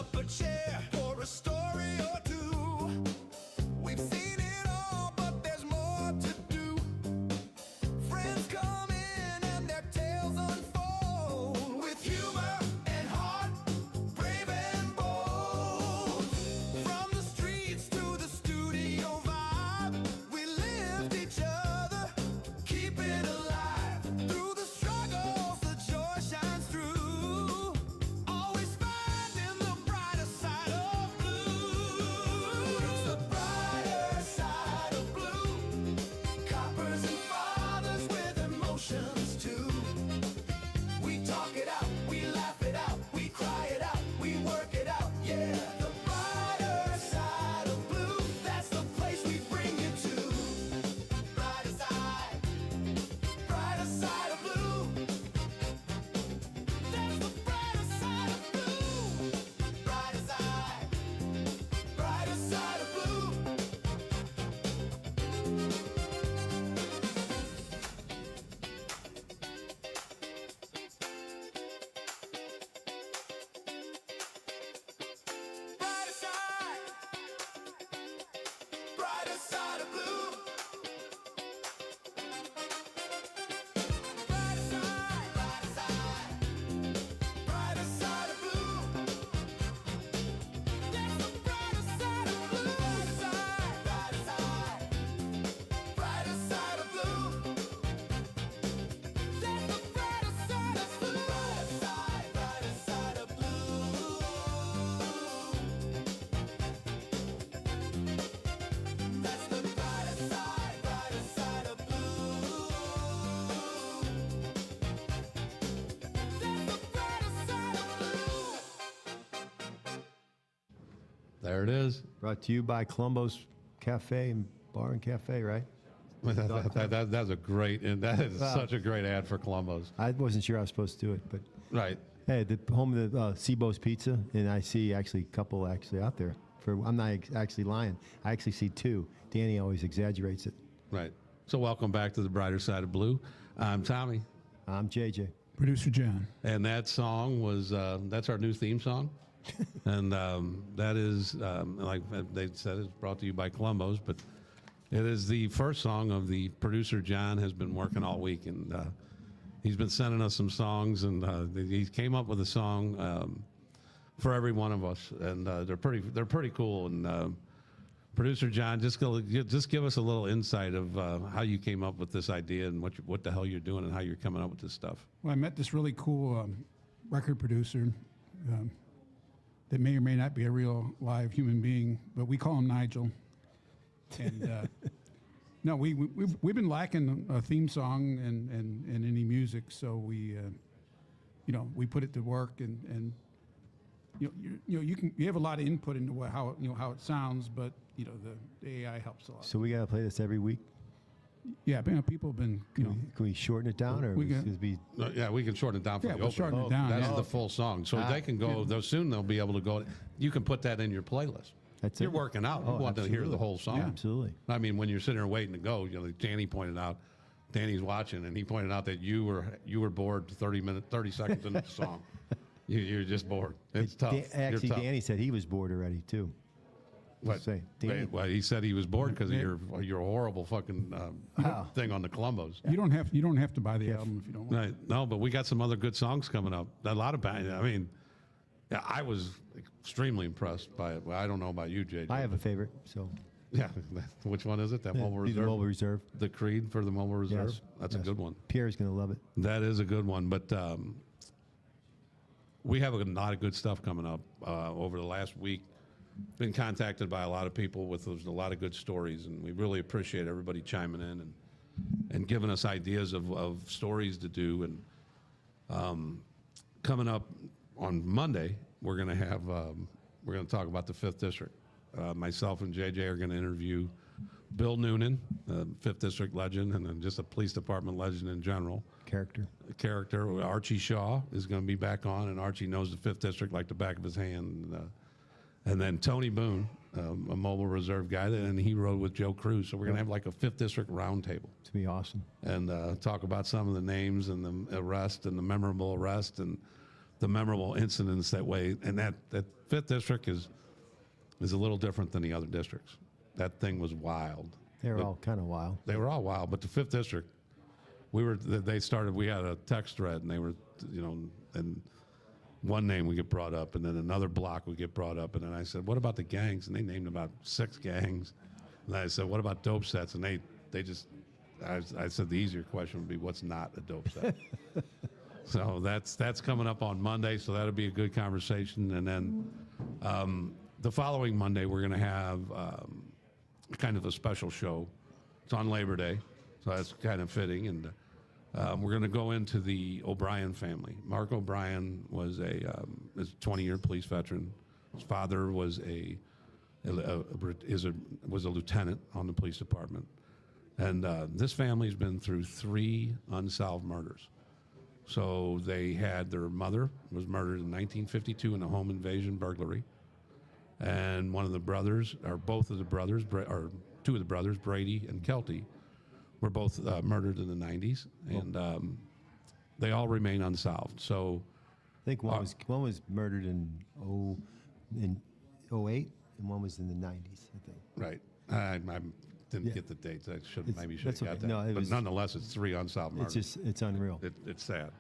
up a chair for a story or two. We've seen it all, but there's more to do. Friends come in and their tales unfold with humor and heart, brave and bold. From the streets to the studio vibe, we lift each other, keep it alive. Through the struggles, the joy shines through. Always finding the brighter side of blue. It's the brighter side of blue. Coppers and fathers with emotions too. We talk it out, we laugh it out, we cry it out, we work it out, yeah. The brighter side of blue, that's the place we bring you to. Brighter side of blue. That's the brighter side of blue. Brighter side of blue. Brighter side of blue. Brighter side of blue. That's the brighter side of blue. Brighter side of blue. That's the brighter side of blue. Brighter side of blue. That's the brighter side of blue. That's the brighter side of blue. There it is. Brought to you by Columbo's Cafe and Bar and Cafe, right? That's a great, and that is such a great ad for Columbus. I wasn't sure I was supposed to do it, but Right. hey, the home of the Seabo's Pizza, and I see actually a couple actually out there. I'm not actually lying. I actually see two. Danny always exaggerates it. Right. So welcome back to the brighter side of blue. I'm Tommy, I'm JJ. Producer John. and that song was that's our new theme song, and that is like they said, it's brought to you by Columbus, but it is the first song of the producer John has been working all week, and he's been sending us some songs, and he came up with a song for every one of us, and they're pretty cool. And producer John, just give us a little insight of how you came up with this idea and what the hell you're doing and how you're coming up with this stuff. Well, I met this really cool record producer that may or may not be a real live human being, but we call him Nigel. And no, we've been lacking a theme song and any music, so we put it to work, and you have a lot of input into how it sounds, but the AI helps a lot. So we got to play this every week. Yeah, people have been Can we shorten it down, or We we can- just be? Yeah, we can shorten it down for Yeah, the we'll opening. shorten it down, That's yeah. the full song, so they can go. Soon they'll be able to go. You can put that in your playlist. That's You're it. working out. You Oh, want to hear absolutely. the whole song. Yeah. Absolutely. I mean, when you're sitting there waiting to go, like Danny pointed out, Danny's watching, and he pointed out that you were bored 30 seconds into the song. You're just bored. It's tough. Actually, You're tough. Danny said he was bored already too. What? Say, Danny. Well, he said he was bored because of your horrible fucking thing on the Columbos. You don't have to buy the album if you don't want. Right. No, but we got some other good songs coming up. A lot of bands. I mean, yeah, I was extremely impressed by it. Well, I don't know about you, JJ. I have a favorite. So Yeah. Which one is it? That Mobile be the Reserve? Mobile Reserve. The Creed for the Mobile Reserve? Yes. That's a Yes. good one. Pierre's gonna love it. That is a good one. But we have a lot of good stuff coming up over the last week. Been contacted by a lot of people with a lot of good stories, and we really appreciate everybody chiming in and giving us ideas of stories to do. And coming up on Monday, we're going to talk about the 5th District. Myself and JJ are going to interview Bill Noonan, 5th District legend, and then just a police department legend in general. Character. Archie Shaw is going to be back on, and Archie knows the 5th District like the back of his hand. And then Tony Boone, a Mobile Reserve guy, and he rode with Joe Cruz. So we're going to have like a 5th District roundtable It's gonna be awesome. and talk about some of the names and the arrest and the memorable arrest and the memorable incidents that way. And that 5th district is a little different than the other districts. That thing was wild. They're But all kind of wild. They were all wild, but the 5th district, we had a text thread, and they were, and one name would get brought up, and then another block would get brought up, and then I said, what about the gangs? And they named about 6 gangs. And I said, what about dope sets? And they just, I said the easier question would be, what's not a dope set? So that's coming up on Monday, so that'll be a good conversation. And then the following Monday, we're going to have kind of a special show. It's on Labor Day, so that's kind of fitting. And we're going to go into the O'Brien family. Mark O'Brien was a 20-year police veteran. His father was a lieutenant on the police department. And this family's been through 3 unsolved murders. So they had their mother was murdered in 1952 in a home invasion burglary. And one of the brothers, or both of the brothers, or 2 of the brothers, Brady and Kelty, were both murdered in the 90s. And they all remain unsolved. So I think one was murdered in 08, and one was in the 90s, I think. right. I didn't get the dates. I should maybe should have got okay. that. No, but nonetheless, it's 3 unsolved murders. It's unreal. It's sad.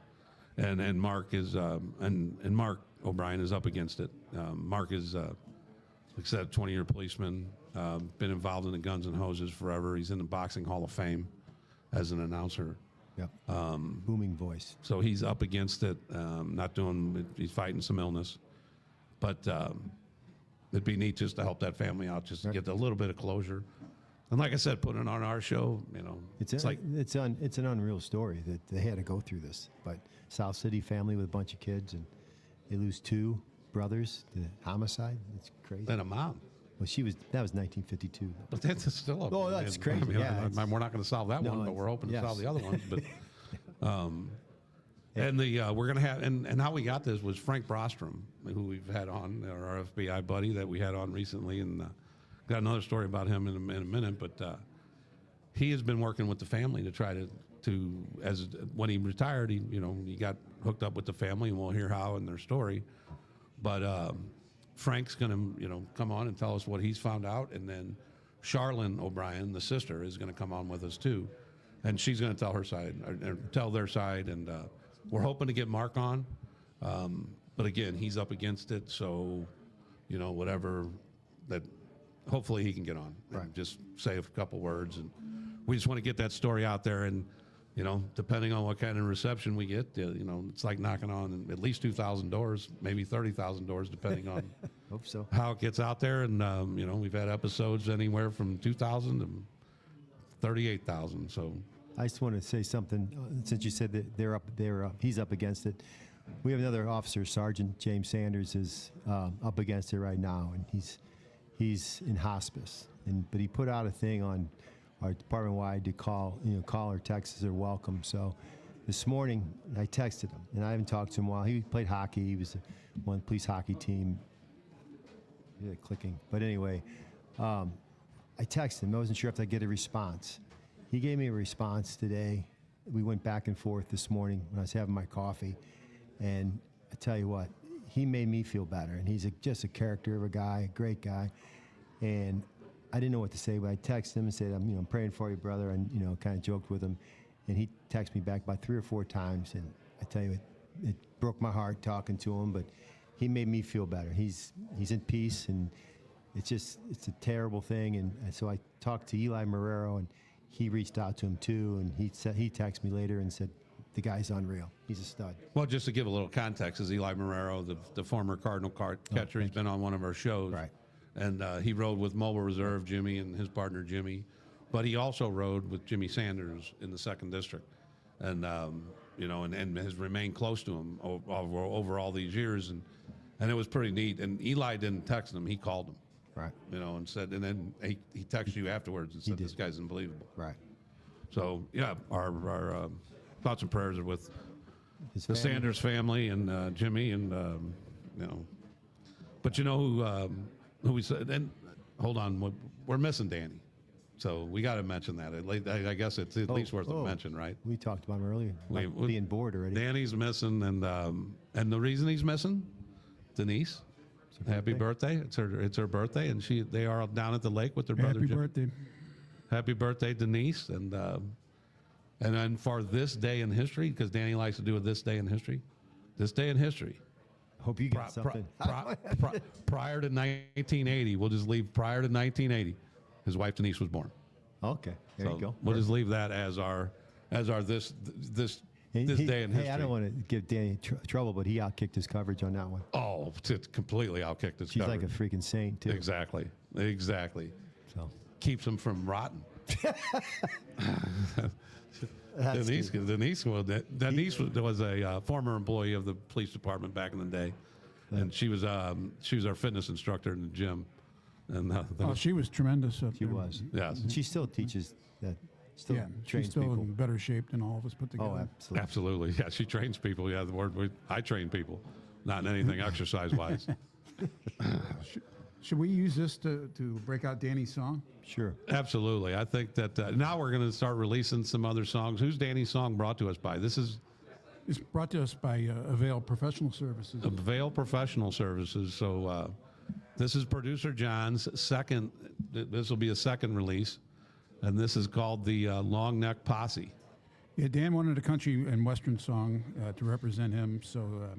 And Mark is and Mark O'Brien is up against it. Mark is like I said, 20-year policeman, been involved in the Guns and Hoses forever. He's in the Boxing Hall of Fame as an announcer. Yep. Booming voice. So he's up against it. He's fighting some illness, but it'd be neat just to help that family out, just to get a little bit of closure. And like I said, put it on our show. It's an unreal story that they had to go through this. But South City family with a bunch of kids, and they lose 2 brothers to homicide. It's crazy. And a mom. Well, that was 1952. But that's still a. Oh, that's crazy. We're not going to solve that one, but we're hoping to solve the other ones. But and we're going to have and how we got this was Frank Brostrom, who we've had on, our FBI buddy that we had on recently, and got another story about him in a minute. But he has been working with the family to try to when he retired, he got hooked up with the family, and we'll hear how in their story. But Frank's going to come on and tell us what he's found out, and then Charlene O'Brien, the sister, is going to come on with us too, and she's going to tell her side or tell their side. And we're hoping to get Mark on, but again, he's up against it, so whatever that. Hopefully he can get on and just say a couple words, and we just want to get that story out there. And depending on what kind of reception we get, it's like knocking on at least 2,000 doors, maybe 30,000 doors, depending on Hope so. how it gets out there. And we've had episodes anywhere from 2,000 to 38,000. So I just want to say something. Since you said that he's up against it. We have another officer, Sergeant James Sanders, is up against it right now, and he's in hospice. But he put out a thing on our department-wide to call or text are welcome. So this morning I texted him, and I haven't talked to him in a while. He played hockey. He was one police hockey team. Yeah, clicking. But anyway, I texted him. I wasn't sure if I'd get a response. He gave me a response today. We went back and forth this morning when I was having my coffee, and I tell you what, he made me feel better. And he's just a character of a guy, a great guy. And I didn't know what to say, but I texted him and said, I'm praying for you, brother, and kind of joked with him. And he texted me back about 3 or 4 times, and I tell you, it broke my heart talking to him, but he made me feel better. He's in peace, and it's a terrible thing. And so I talked to Eli Marrero, and he reached out to him too, and he texted me later and said, the guy's unreal. He's a stud. Well, just to give a little context, is Eli Marrero, the former Cardinal catcher. He's been on one of our shows. Right. And he rode with Mobile Reserve Jimmy and his partner Jimmy. But he also rode with Jimmy Sanders in the 2nd District. And, and has remained close to him over all these years. And it was pretty neat. And Eli didn't text him. He called him. Right. And said, and then he texted you afterwards and said, this guy's unbelievable. Right. So, yeah, our thoughts and prayers are with His the family. Sanders family and Jimmy and, But who we said, and hold on, we're missing Danny. So we got to mention that. I guess it's at least worth a mention, right? We talked about him earlier, about being bored already. Danny's missing, And the reason he's missing, Denise, happy birthday. It's her birthday, and they are down at the lake with their brother. Happy Jim. birthday. Happy birthday, Denise. And then for this day in history, because Danny likes to do it this day in history, Hope you got something. prior to 1980, we'll just leave prior to 1980, his wife Denise was born. Okay, there you go. We'll just leave that as our this Hey, day in history. I don't want to give Danny trouble, but he outkicked his coverage on that one. Oh, it's completely outkicked his She's coverage. like a freaking saint, too. Exactly. So Keeps him from rotting. Denise was a former employee of the police department back in the day, and she was our fitness instructor in the gym. And She was tremendous. she was. Yes. And she still teaches that. Still Yeah, trains she's still people. in better shape than all of us put together. Oh, absolutely. Absolutely. Yeah, she trains people. Yeah, I train people, not in anything exercise wise. Should we use this to break out Danny's song? Sure. Absolutely. I think that now we're going to start releasing some other songs. Who's Danny's song brought to us by? This is It's brought to us by Avail Professional Services. Avail Professional Services. So this is Producer John's second. This will be a second release, and this is called the Long Neck Posse. Yeah, Dan wanted a country and western song to represent him, so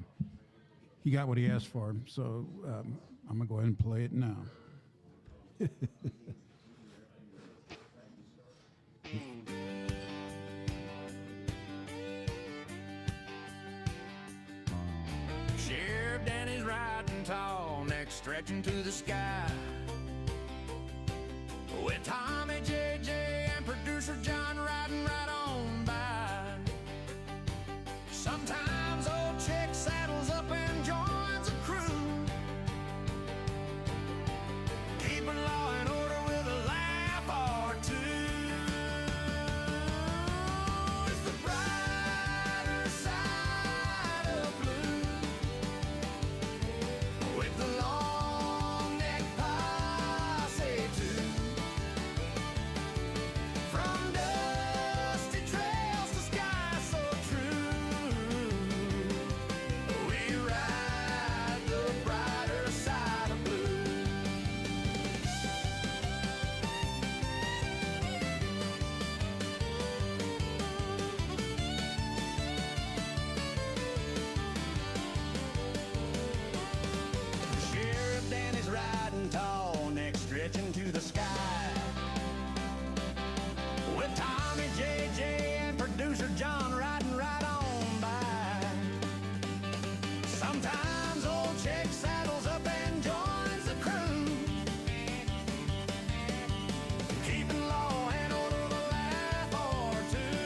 he got what he asked for. So I'm going to go ahead and play it now. Sheriff Danny's riding tall, neck stretching to the sky. With Tommy, JJ, and producer John riding right on by. Sometimes old Chick saddles up and joins a crew, keeping law and order with a laugh or two. It's the brighter side of blue, with the long neck posse too. From dusty trails to skies so true, we ride the brighter side of blue. Sheriff Danny's riding tall, neck stretching to the sky. With Tommy, JJ, and producer John riding right on by. Sometimes old Chick saddles up and joins the crew, keeping law and order with a laugh or two.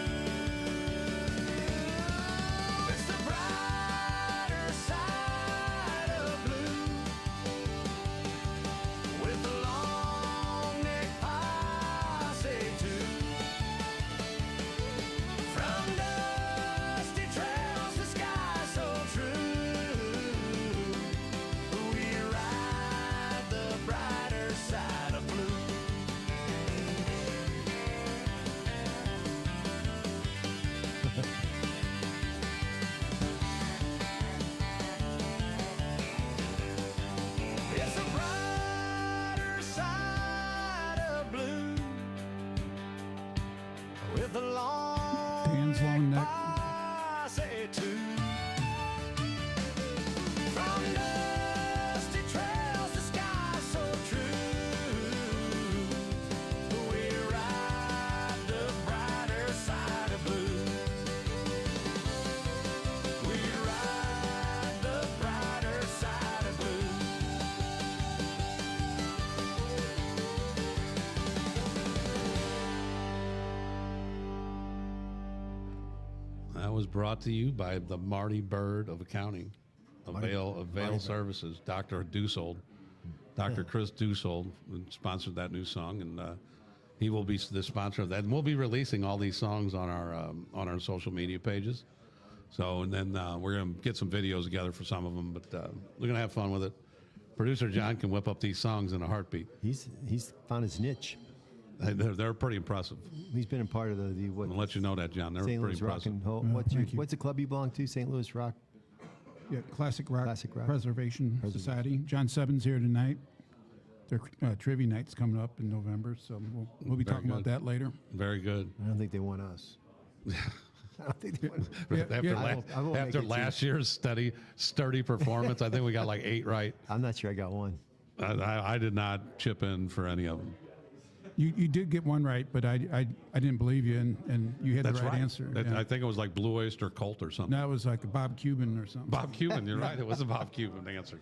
It's the brighter side of blue, with the long neck posse too. From dusty trails to skies so true, we ride the brighter side of blue. It's the brighter side of blue, with the Dan's long neck. posse too. From dusty trails to skies so true, we ride the brighter side of blue. We ride the brighter side of blue. That was brought to you by the Marty Bird of accounting, Avail Services, Dr. Dussold. Dr. Chris Dussold sponsored that new song, and he will be the sponsor of that. And we'll be releasing all these songs on our social media pages. So, and then we're going to get some videos together for some of them, but we're going to have fun with it. Producer John can whip up these songs in a heartbeat. He's found his niche. They're pretty impressive. He's been a part of the what? I'll let you know that, John. They're St. pretty Louis Rock impressive. and Roll. thank you. What's the club you belong to? St. Louis Rock. Yeah, Classic Rock, Classic Rock. Preservation Society. John Seben's here tonight. Their trivia night's coming up in November, so we'll be Very talking about good. that later. Very good. I don't think they want us. I don't think they want us. After, after last year's sturdy performance, I think we got like 8 right. I'm not sure I got one. I did not chip in for any of them. You did get one right, but I didn't believe you, and you had That's the right right. answer. That- Yeah. I think it was like Blue Oyster Cult or something. That was like a Bob Cuban or something. Bob Cuban, you're right. It was a Bob Cuban answer.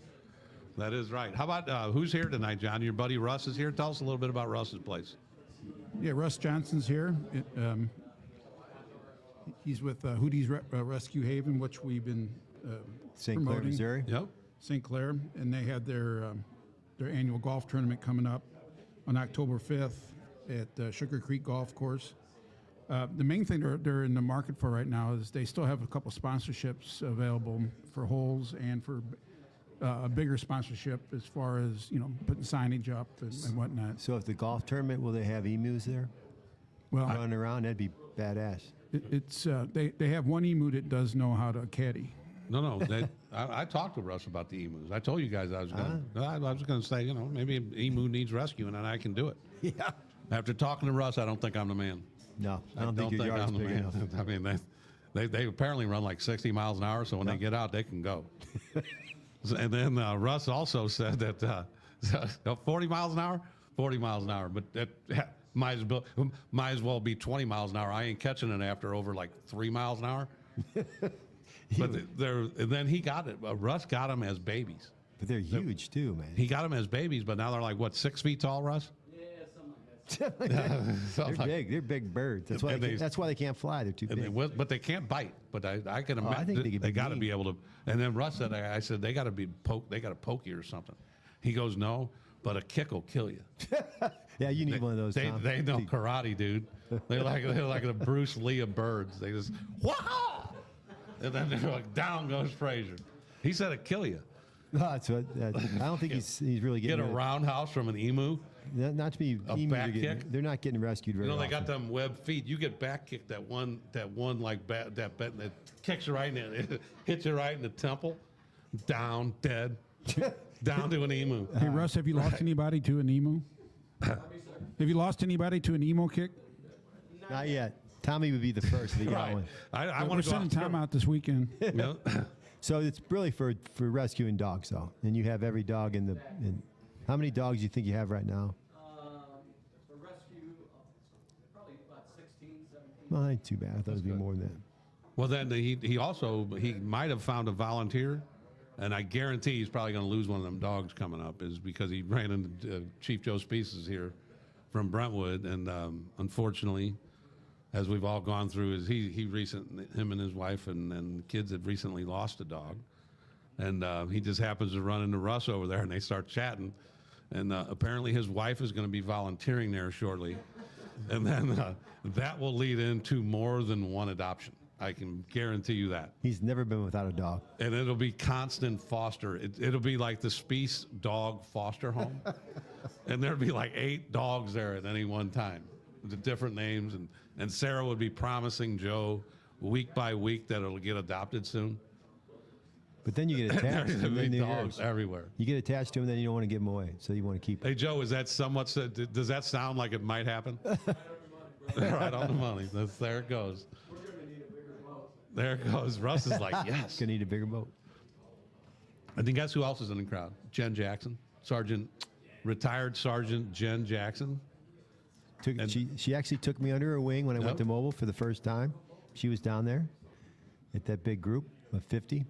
That is right. How about who's here tonight, John? Your buddy Russ is here. Tell us a little bit about Russ's place. Yeah, Russ Johnson's here. He's with Hootie's Rescue Haven, which we've been St. Clair, promoting. Missouri. Yep. St. Clair, and they had their annual golf tournament coming up on October 5th at Sugar Creek Golf Course. The main thing they're in the market for right now is they still have a couple sponsorships available for holes and for a bigger sponsorship as far as putting signage up and whatnot. So if the golf tournament, will they have emus there Well, running around? That'd be badass. it's they have one emu that does know how to caddy. No. I talked to Russ about the emus. I told you guys I was going. I was going to say, maybe an emu needs rescuing, and I can do it. Yeah. After talking to Russ, I don't think I'm the man. No, I don't think your yard's I'm the big man. enough. I mean, they apparently run like 60 miles an hour, so when they get out, they can go. And then Russ also said that 40 miles an hour, 40 miles an hour, but that might as well be 20 miles an hour. I ain't catching it after over like 3 miles an hour. But and then he got it. Russ got them as babies. But they're huge too, man. He got them as babies, but now they're like what, 6 feet tall, Russ? They're big. They're big birds. That's why. That's why they can't fly. They're too big. But they can't bite. But I can imagine. I think they could be got to mean. be able to. And then Russ said, I said they got to be poke. They got to poke you or something. He goes, no, but a kick will kill you. Yeah, you need one of those. Tom. They know karate, dude. They're like the Bruce Lee of birds. They just wow, and then they're like down goes Frazier. He said it'd kill you. No, that's what. I don't think he's really Get getting a roundhouse from an emu. Not to be emus back are getting- kick? They're not getting rescued very They often. got them web feet. You get back kicked that one like that kicks you right in it hits you right in the temple, down dead, down to an emu. Hey Russ, have you lost anybody to an emu? Have you lost anybody to an emo kick? Not yet. Tommy would be the first to get Right. one. I We're want to go sending Tom out this weekend. Yeah. So it's really for rescuing dogs, though. And you have every dog in the. How many dogs do you think you have right now? For rescue, probably about 16, 17. Well, ain't too bad. I thought it would be more than that. Well, then he might have found a volunteer, and I guarantee he's probably going to lose one of them dogs coming up, is because he ran into Chief Joe Speces here from Brentwood, and unfortunately, as we've all gone through, is him and his wife and kids have recently lost a dog, and he just happens to run into Russ over there, and they start chatting, and apparently his wife is going to be volunteering there shortly, and then that will lead into more than one adoption. I can guarantee you that. He's never been without a dog. And it'll be constant foster. It'll be like the Speece dog foster home. And there'll be like 8 dogs there at any one time, with different names. And Sarah would be promising Joe week by week that it'll get adopted soon. But then you get attached. There'll and be then they're dogs yours. everywhere. You get attached to them, then you don't want to give them away. So you want to keep them. Hey, Joe, is that somewhat, does that sound like it might happen? Right on the money. There it goes. There it goes. Russ is like, yes. Gonna need a bigger boat. I think guess who else is in the crowd? Jen Jackson, retired Sergeant Jen Jackson. She actually took me under her wing when I went to Mobile for the first time. She was down there at that big group of 50.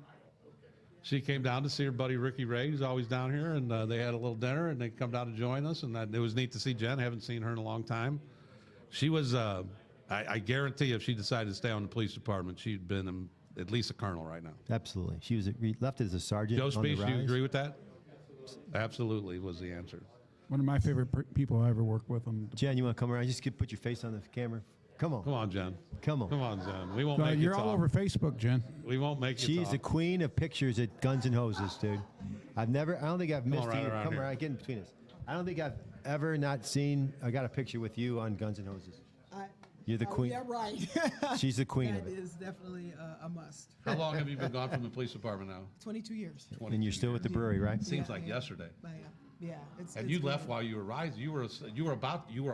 She came down to see her buddy Ricky Ray, who's always down here, and they had a little dinner, and they come down to join us, and it was neat to see Jen. Haven't seen her in a long time. She was, I guarantee, if she decided to stay on the police department, she'd been at least a colonel right now. Absolutely. She was left as a sergeant. Joe on the Speece, do you rise. agree with that? Absolutely was the answer. One of my favorite people I ever worked with. Jen, you want to come around? Just put your face on the camera. Come on. Come on, Jen. Come on. Come on, Jen. We won't make you You're all talk. over Facebook, Jen. We won't make you She's talk. the queen of pictures at Guns N' Hoses, dude. I don't think I've missed right you. around Come here. around, get in between us. I don't think I've ever not seen, I got a picture with you on Guns N' Hoses. You're the queen. Yeah, right. She's the queen That of it. is definitely a must. How long have you been gone from the police department now? 22 years. And you're still with the brewery, right? Seems Yeah, like yeah. yesterday. I am. Yeah. It's, And it's you been- left while you were rising. You were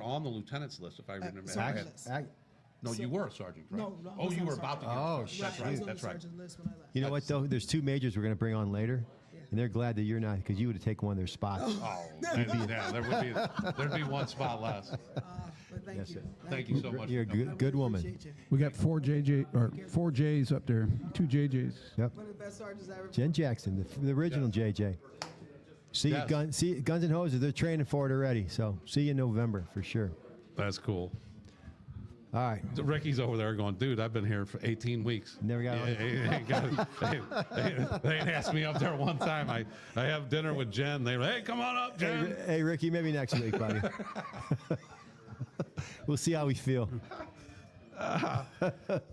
on the lieutenant's list, if I remember. sergeant correctly. list. No, you were a sergeant, right? No, I Oh, was you on were the about to get. Oh, a sergeant. shit. That's I right. was on That's the right. sergeant list when I left. You know what though? There's two majors we're going to bring on later, and they're glad that you're not, because you would have taken one of their spots. Oh, yeah, there'd be one spot less. But thank Yes, you. sir. Thank you so much. You're a for coming. good woman. Appreciate you. We got four J's up there, two JJs. Yep. One of the best sergeants I ever. Jen Jackson, the original JJ. See, Yes. Guns and Hoses, they're training for it already. So see you in November for sure. That's cool. All right. So Ricky's over there going, dude, I've been here for 18 weeks. Never got on. They ain't asked me up there one time. I have dinner with Jen. They were, hey, come on up, Jen. Hey, Ricky, maybe next week, buddy. We'll see how we feel.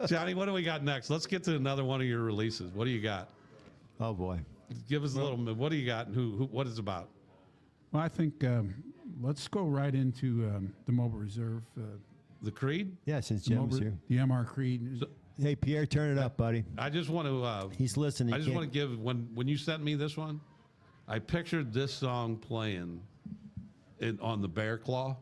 Johnny, what do we got next? Let's get to another one of your releases. What do you got? Oh boy. Give us a little. What do you got, and who what is it about? Well, I think let's go right into the Mobile Reserve. The Creed. Yeah, since Jim's here. The MR Creed. Hey, Pierre, turn it up, buddy. I just want to. He's listening. I just want to give when you sent me this one, I pictured this song playing on the bear claw.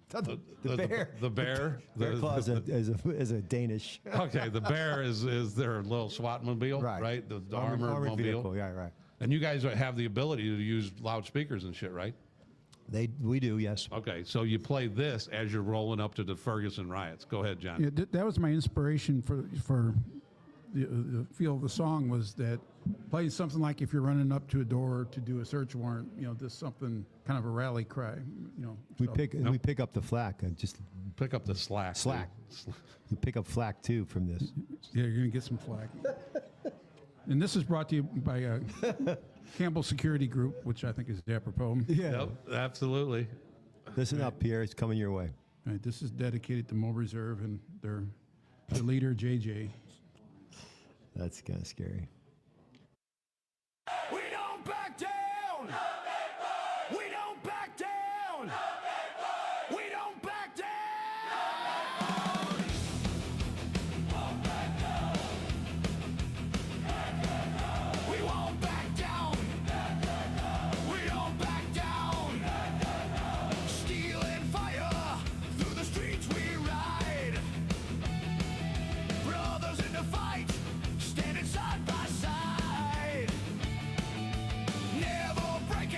the bear. The bear. Bear Claws is a Danish. Okay, the bear is their little SWAT mobile, right? The armored mobile. vehicle. Yeah, right. And you guys have the ability to use loudspeakers and shit, right? We do, yes. Okay, so you play this as you're rolling up to the Ferguson riots. Go ahead, John. Yeah, that was my inspiration for the feel of the song, was that playing something like if you're running up to a door to do a search warrant, just something kind of a rally cry, We so- pick up the flack. Just Pick up the slack. Slack. dude. you pick up flack too from this. Yeah, you're gonna get some flack. And this is brought to you by Campbell Security Group, which I think is apropos. Yep, absolutely. Listen up, Pierre. It's coming your way. All right, this is dedicated to Mobile Reserve and their leader, JJ. That's kind of scary. We don't back down. We don't back down. We don't back down. We won't back down. We don't back down. Steel and fire through the streets we ride. Brothers in the fight, standing side by side. Never break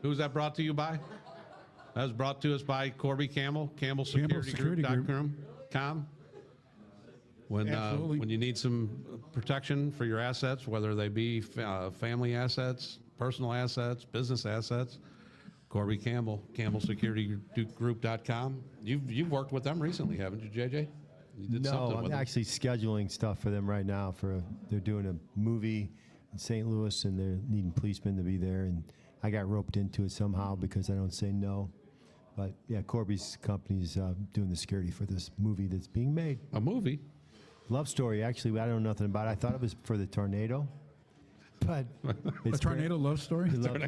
Who's that brought to you by? That was brought to us by Corby Campbell, Security Group. CampbellSecurityGroup.com. When you need some protection for your assets, whether they be family assets, personal assets, business assets, Corby Campbell, CampbellSecurityGroup.com. You've worked with them recently, haven't you, JJ? You did No, something I'm with them. actually scheduling stuff for them right now. They're doing a movie in St. Louis, and they're needing policemen to be there. And I got roped into it somehow because I don't say no. But yeah, Corby's company's doing the security for this movie that's being made. A movie? Love story, actually. I don't know nothing about it. I thought it was for the tornado, but A it's tornado love story? But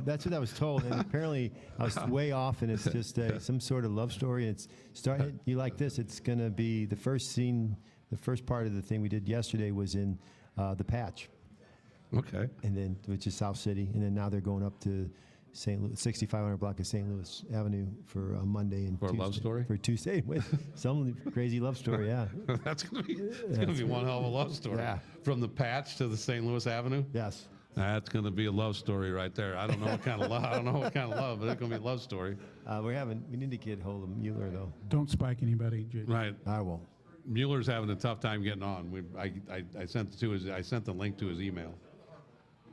that's what I was told, and apparently I was way off, and it's just some sort of love story. And it's you like this. It's gonna be the first scene. The first part of the thing we did yesterday was in the Patch, Okay. and then which is South City, and then now they're going up to St. Louis, 6500 block of St. Louis Avenue for Monday and For a Tuesday, love story? For Tuesday with some crazy love story. Yeah. That's gonna be one hell of a love story. Yeah. From the Patch to the St. Louis Avenue. Yes. That's gonna be a love story right there. I don't know what kind of love. I don't know what kind of love, but it's gonna be a love story. We need to get hold of Mueller though. Don't spike anybody, Jay. Right. I won't. Mueller's having a tough time getting on. I sent the link to his email,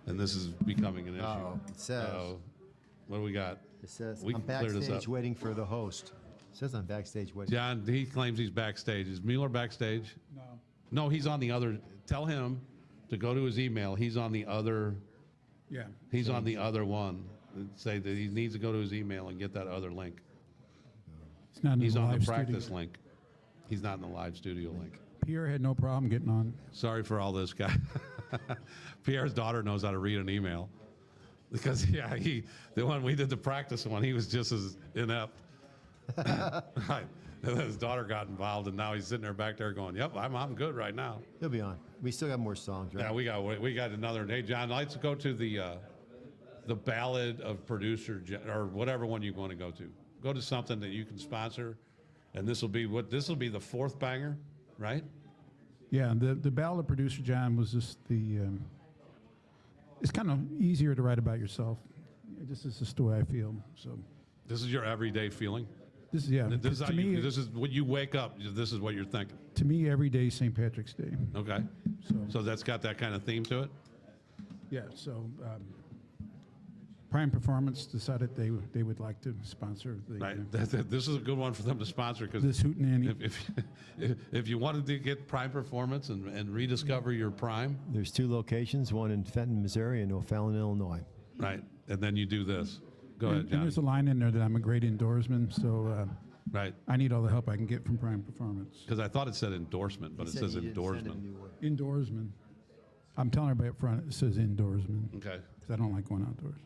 and this is becoming an issue. Oh, it says. What do we got? It says We I'm can clear this backstage up. waiting for the host. It says I'm backstage waiting. John, he claims he's backstage. Is Mueller backstage? No. No, he's on the other. Tell him to go to his email. He's on the other. Yeah. He's on the other one. Say that he needs to go to his email and get that other link. It's not in He's the on the live practice studio. link. He's not in the live studio link. Pierre had no problem getting on. Sorry for all this, guy. Pierre's daughter knows how to read an email. Because, the one we did the practice one, he was just as inept. Right. And then his daughter got involved, and now he's sitting there back there going, yep, I'm good right now. He'll be on. We still got more songs, right? Yeah, we got another. Hey, John, let's go to the Ballad of Producer John, or whatever one you want to go to. Go to something that you can sponsor, and this will be the fourth banger, right? Yeah, the Ballad of Producer John was just it's kind of easier to write about yourself. This is just the way I feel. So This is your everyday feeling. this is This is when you wake up. This is what you're thinking. to me every day is St. Patrick's Day. Okay. So that's got that kind of theme to it. Yeah, so Prime Performance decided they would like to sponsor the Right. This is a good one for them to sponsor because this hootenanny. if you wanted to get Prime Performance and rediscover your Prime, There's 2 locations, one in Fenton, Missouri, and O'Fallon, Illinois. right, and then you do this. Go ahead, And John. there's a line in there that I'm a great endorseman, so Right, I need all the help I can get from Prime Performance. because I thought it said endorsement, but it says endorsement. Indoorsman. I'm telling everybody up front, it says indoorsman, Okay. because I don't like going outdoors.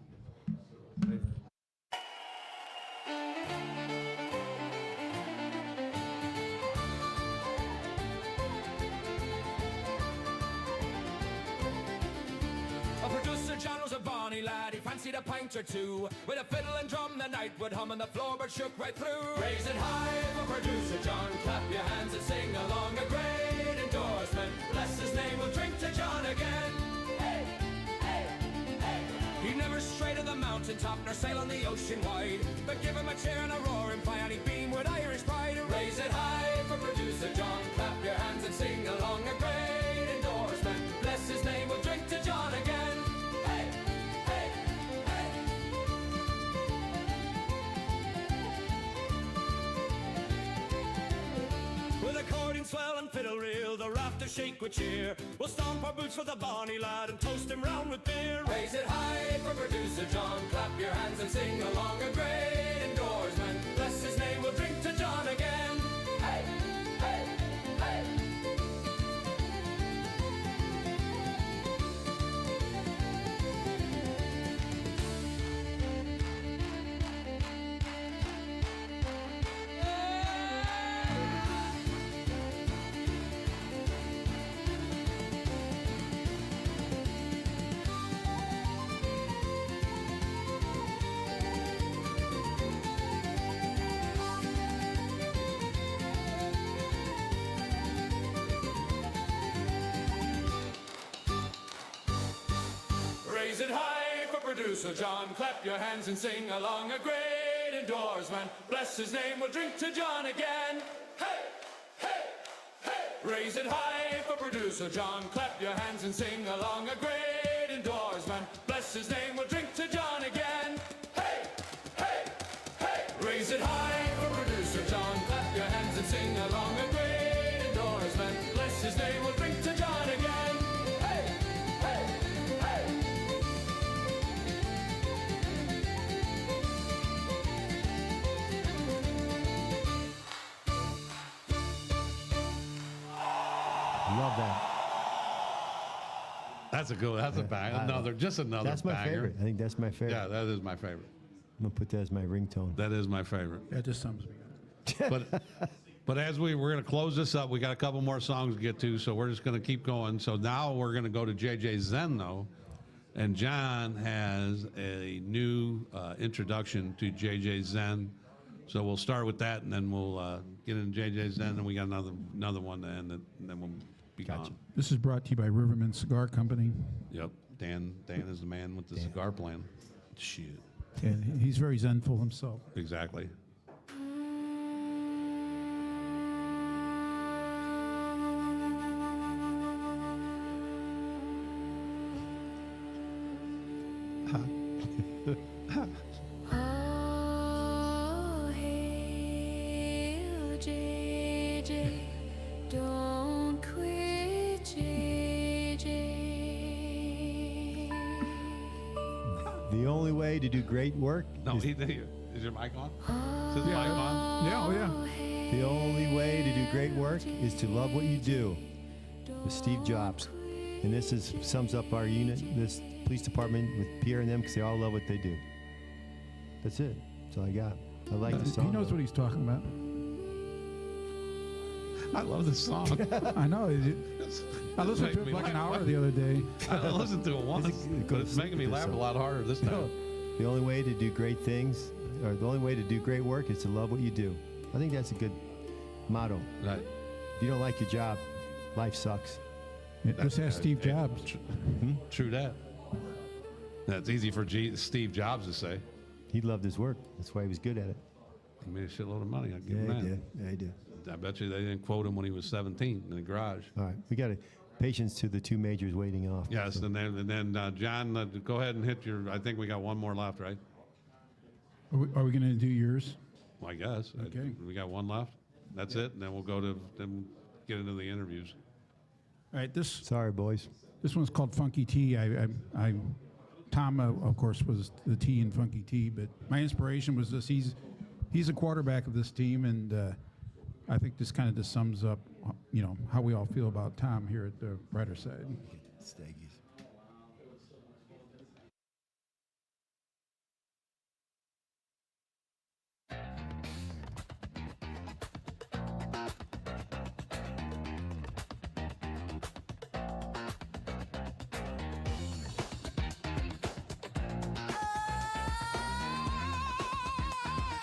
Producer John was a bonny lad, he fancied a pint or two. With a fiddle and drum the night would hum and the floorboard shook right through. Raise it high for Producer John, clap your hands and sing along. A great endorsement, bless his name, we'll drink to John again. Hey, hey, hey. He never strayed to the mountaintop nor sail on the ocean wide, but give him a cheer and a roaring fire and he'd beam with Irish pride. Raise it high for Producer John, clap your hands and sing along. A great endorsement, bless his name, we'll drink to John again. With accordion swell and fiddle reel, the rafters shake with cheer. We'll stomp our boots for the bonny lad and toast him round with beer. Raise it high for Producer John, clap your hands and sing along. A great endorsement, bless his name, we'll drink to John again. Hey, hey, hey. Producer John. Clap your hands and sing along. A great endorsement. Bless his name. We'll drink to John again. Hey, hey, hey. Raise it high for Producer John. Clap your hands and sing along. A great endorsement. Bless his name. We'll drink to John again. Hey, hey, hey. Raise it high for Producer John. Clap your hands and sing along. A great endorsement. Bless his name. We'll drink to John again. Hey, hey, hey. Love that. That's a good. That's a bang. Another, just another. That's my banger. favorite. I think that's my favorite. Yeah, that is my favorite. I'm gonna put that as my ringtone. That is my favorite. That just sums me up. But as we're going to close this up, we got a couple more songs to get to, so we're just going to keep going. So now we're going to go to JJ Zen though, and John has a new introduction to JJ Zen. So we'll start with that, and then we'll get into JJ Zen, and we got another one to end it, and then we'll be gone. This is brought to you by Riverman Cigar Company, Yep, Dan is the man with the cigar plan. Shit, and he's very zenful himself. exactly. Oh, hail JJ, don't quit JJ. The only way to do great work No, is is your mic on? Is his mic on? Yeah, oh yeah. the only way to do great work is to love what you do. With Steve Jobs, and this sums up our unit, this police department with Pierre and them, because they all love what they do. That's it. That's all I got. I like the song. He knows what he's talking about. I love this song. I know. I listened to it for like an hour the other day. I listened to it once, but it's making me laugh a lot harder this time. The only way to do great things, or the only way to do great work, is to love what you do. I think that's a good motto. Right. If you don't like your job, life sucks. Just ask Steve Jobs. True that. That's easy for Steve Jobs to say. He loved his work. That's why he was good at it. He made a shitload of money. I give Yeah, him he that. did. Yeah, he did. I bet you they didn't quote him when he was 17 in the garage. All right, we got patience to the two majors waiting off. Yes, and then John, go ahead and hit your. I think we got one more left, right? Are we going to do yours? Well, I guess. Okay. We got one left. That's it, and then we'll go to get into the interviews. All right. This Sorry, boys. one's called Funky T. Tom, of course, was the T in Funky T, but my inspiration was this. He's a quarterback of this team, and I think this kind of just sums up, how we all feel about Tom here at the brighter side. Staggies.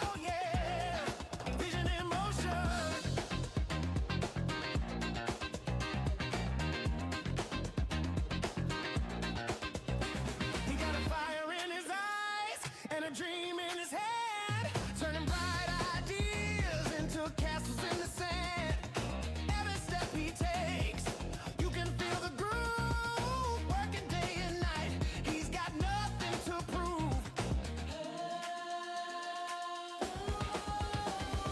Oh yeah, vision in motion. He got a fire in his eyes and a dream in his head, turning bright ideas into castles in the sand. Every step he takes, you can feel the groove. Working day and night, he's got nothing to prove.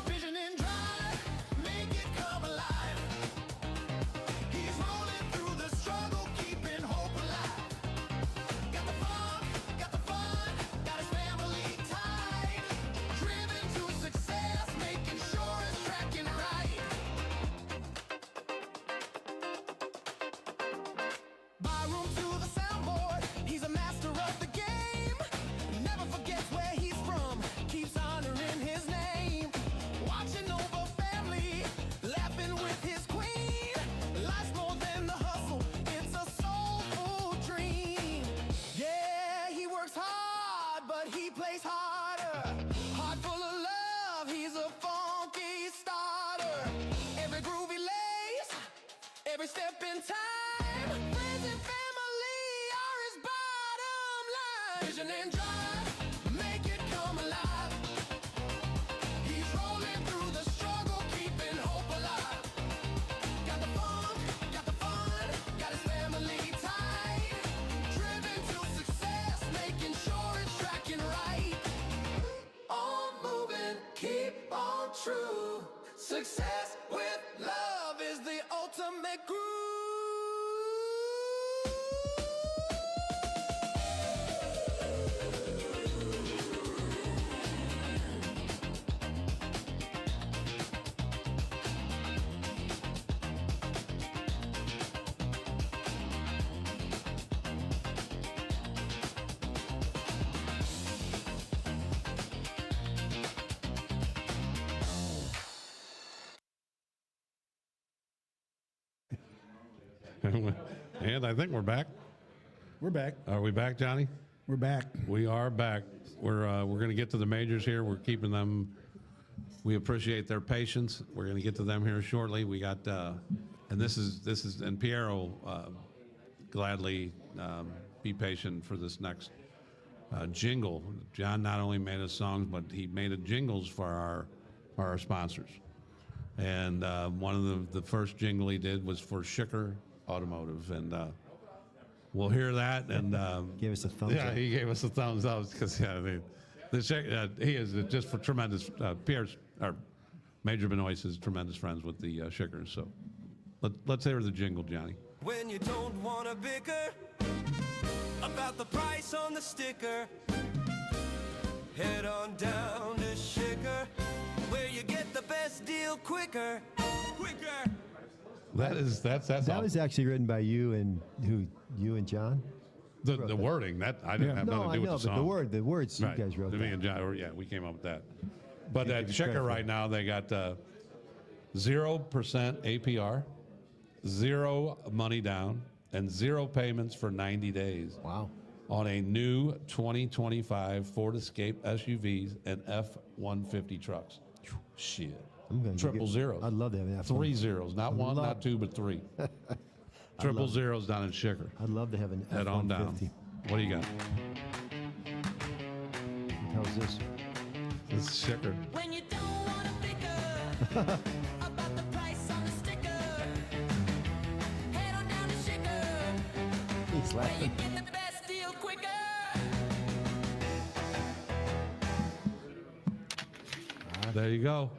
Vision and drive, make it come alive. He's rolling through the struggle, keeping hope alive. Got the funk, got the fun, got his family tight. Driven to success, making sure it's tracking right. Barroom to the soundboard, he's a master of the game. Never forgets where he's from, keeps honoring his name. Watching over family, laughing with his queen. Life's more than the hustle, it's a soulful dream. Yeah, he works hard, but he plays harder. Heart full of love, he's a funky starter. Every groove he lays, every step in time. Friends and family are his bottom line. Vision engine and drive, make it come alive. He's rolling through the struggle, keeping hope alive. Got the funk, got the fun, got his family tight. Driven to success, making sure it's tracking right. On moving, keep on true. Success with love is the ultimate groove. And I think we're back. We're back. Are we back, Johnny? We're back. We are back. We're going to get to the majors here. We're keeping them. We appreciate their patience. We're going to get to them here shortly. We got, and this is, and Pierre will gladly be patient for this next jingle. John not only made us songs, but he made jingles for our sponsors. And one of the first jingle he did was for Schicker Automotive, and we'll hear that. And Gave us a thumbs up. he gave us a thumbs up because he is just for tremendous. Pierre's or Major Benoist is tremendous friends with the Schickers. So let's hear the jingle, Johnny. When you don't want to bicker about the price on the sticker, head on down to Schicker, where you get the best deal quicker. That's That all. was actually written by you and John. The wording that I didn't have No, nothing to I do with know, the but song. the words Right. you guys wrote. Me Down. and John, yeah, we came up with that. But Give at you credit Schicker for right it. now, they got 0% APR, 0 money down, and 0 payments for 90 days Wow. on a new 2025 Ford Escape SUVs and F-150 trucks. Shit. I'm gonna Triple get- zeros. I'd love to have an F-150. 3 zeros. Not one, love- not two, but 3. Triple zeros down in Schicker. I'd love to have an Head on down. F-150. What do you got? How's this? This is Schicker. When you don't want to bicker about the price on the sticker, head on down to Schicker, He's where you laughing. get the best deal quicker. There you go.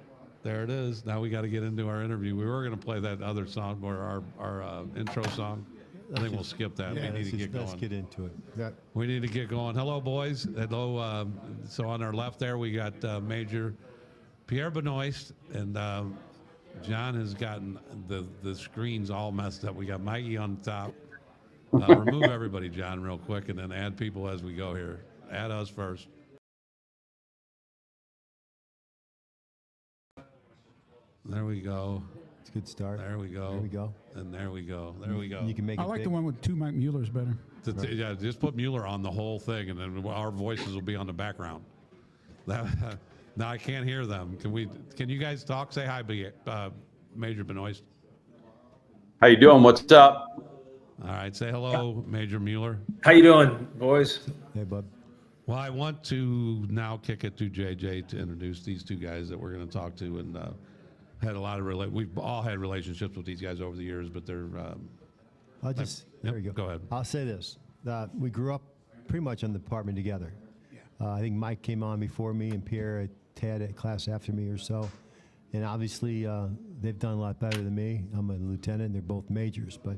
There it is. Now we got to get into our interview. We were going to play that other song, or our intro song. I think we'll skip that. Yeah, we need to get let's going. get into it. We need to get going. Hello, boys. Hello. So on our left there, we got Major Pierre Benoist, and John has gotten the screens all messed up. We got Mikey on top. Remove everybody, John, real quick, and then add people as we go here. Add us first. There we go. It's a good start. There we go. There we go. And there we go. There we go. You can make I it like big. the one with 2 Mike Muellers better. Yeah, just put Mueller on the whole thing, and then our voices will be on the background. Now I can't hear them. Can you guys talk? Say hi, Major Benoist. How you doing? What's up? All right, say hello, Major Mueller. How you doing, boys? Hey, bud. Well, I want to now kick it to JJ to introduce these two guys that we're going to talk to, and had a lot of we've all had relationships with these guys over the years, but they're I'll just, there we go. go ahead. I'll say this. We grew up pretty much on the department together. I think Mike came on before me and Pierre had a class after me or so. And obviously, they've done a lot better than me. I'm a lieutenant, they're both majors. But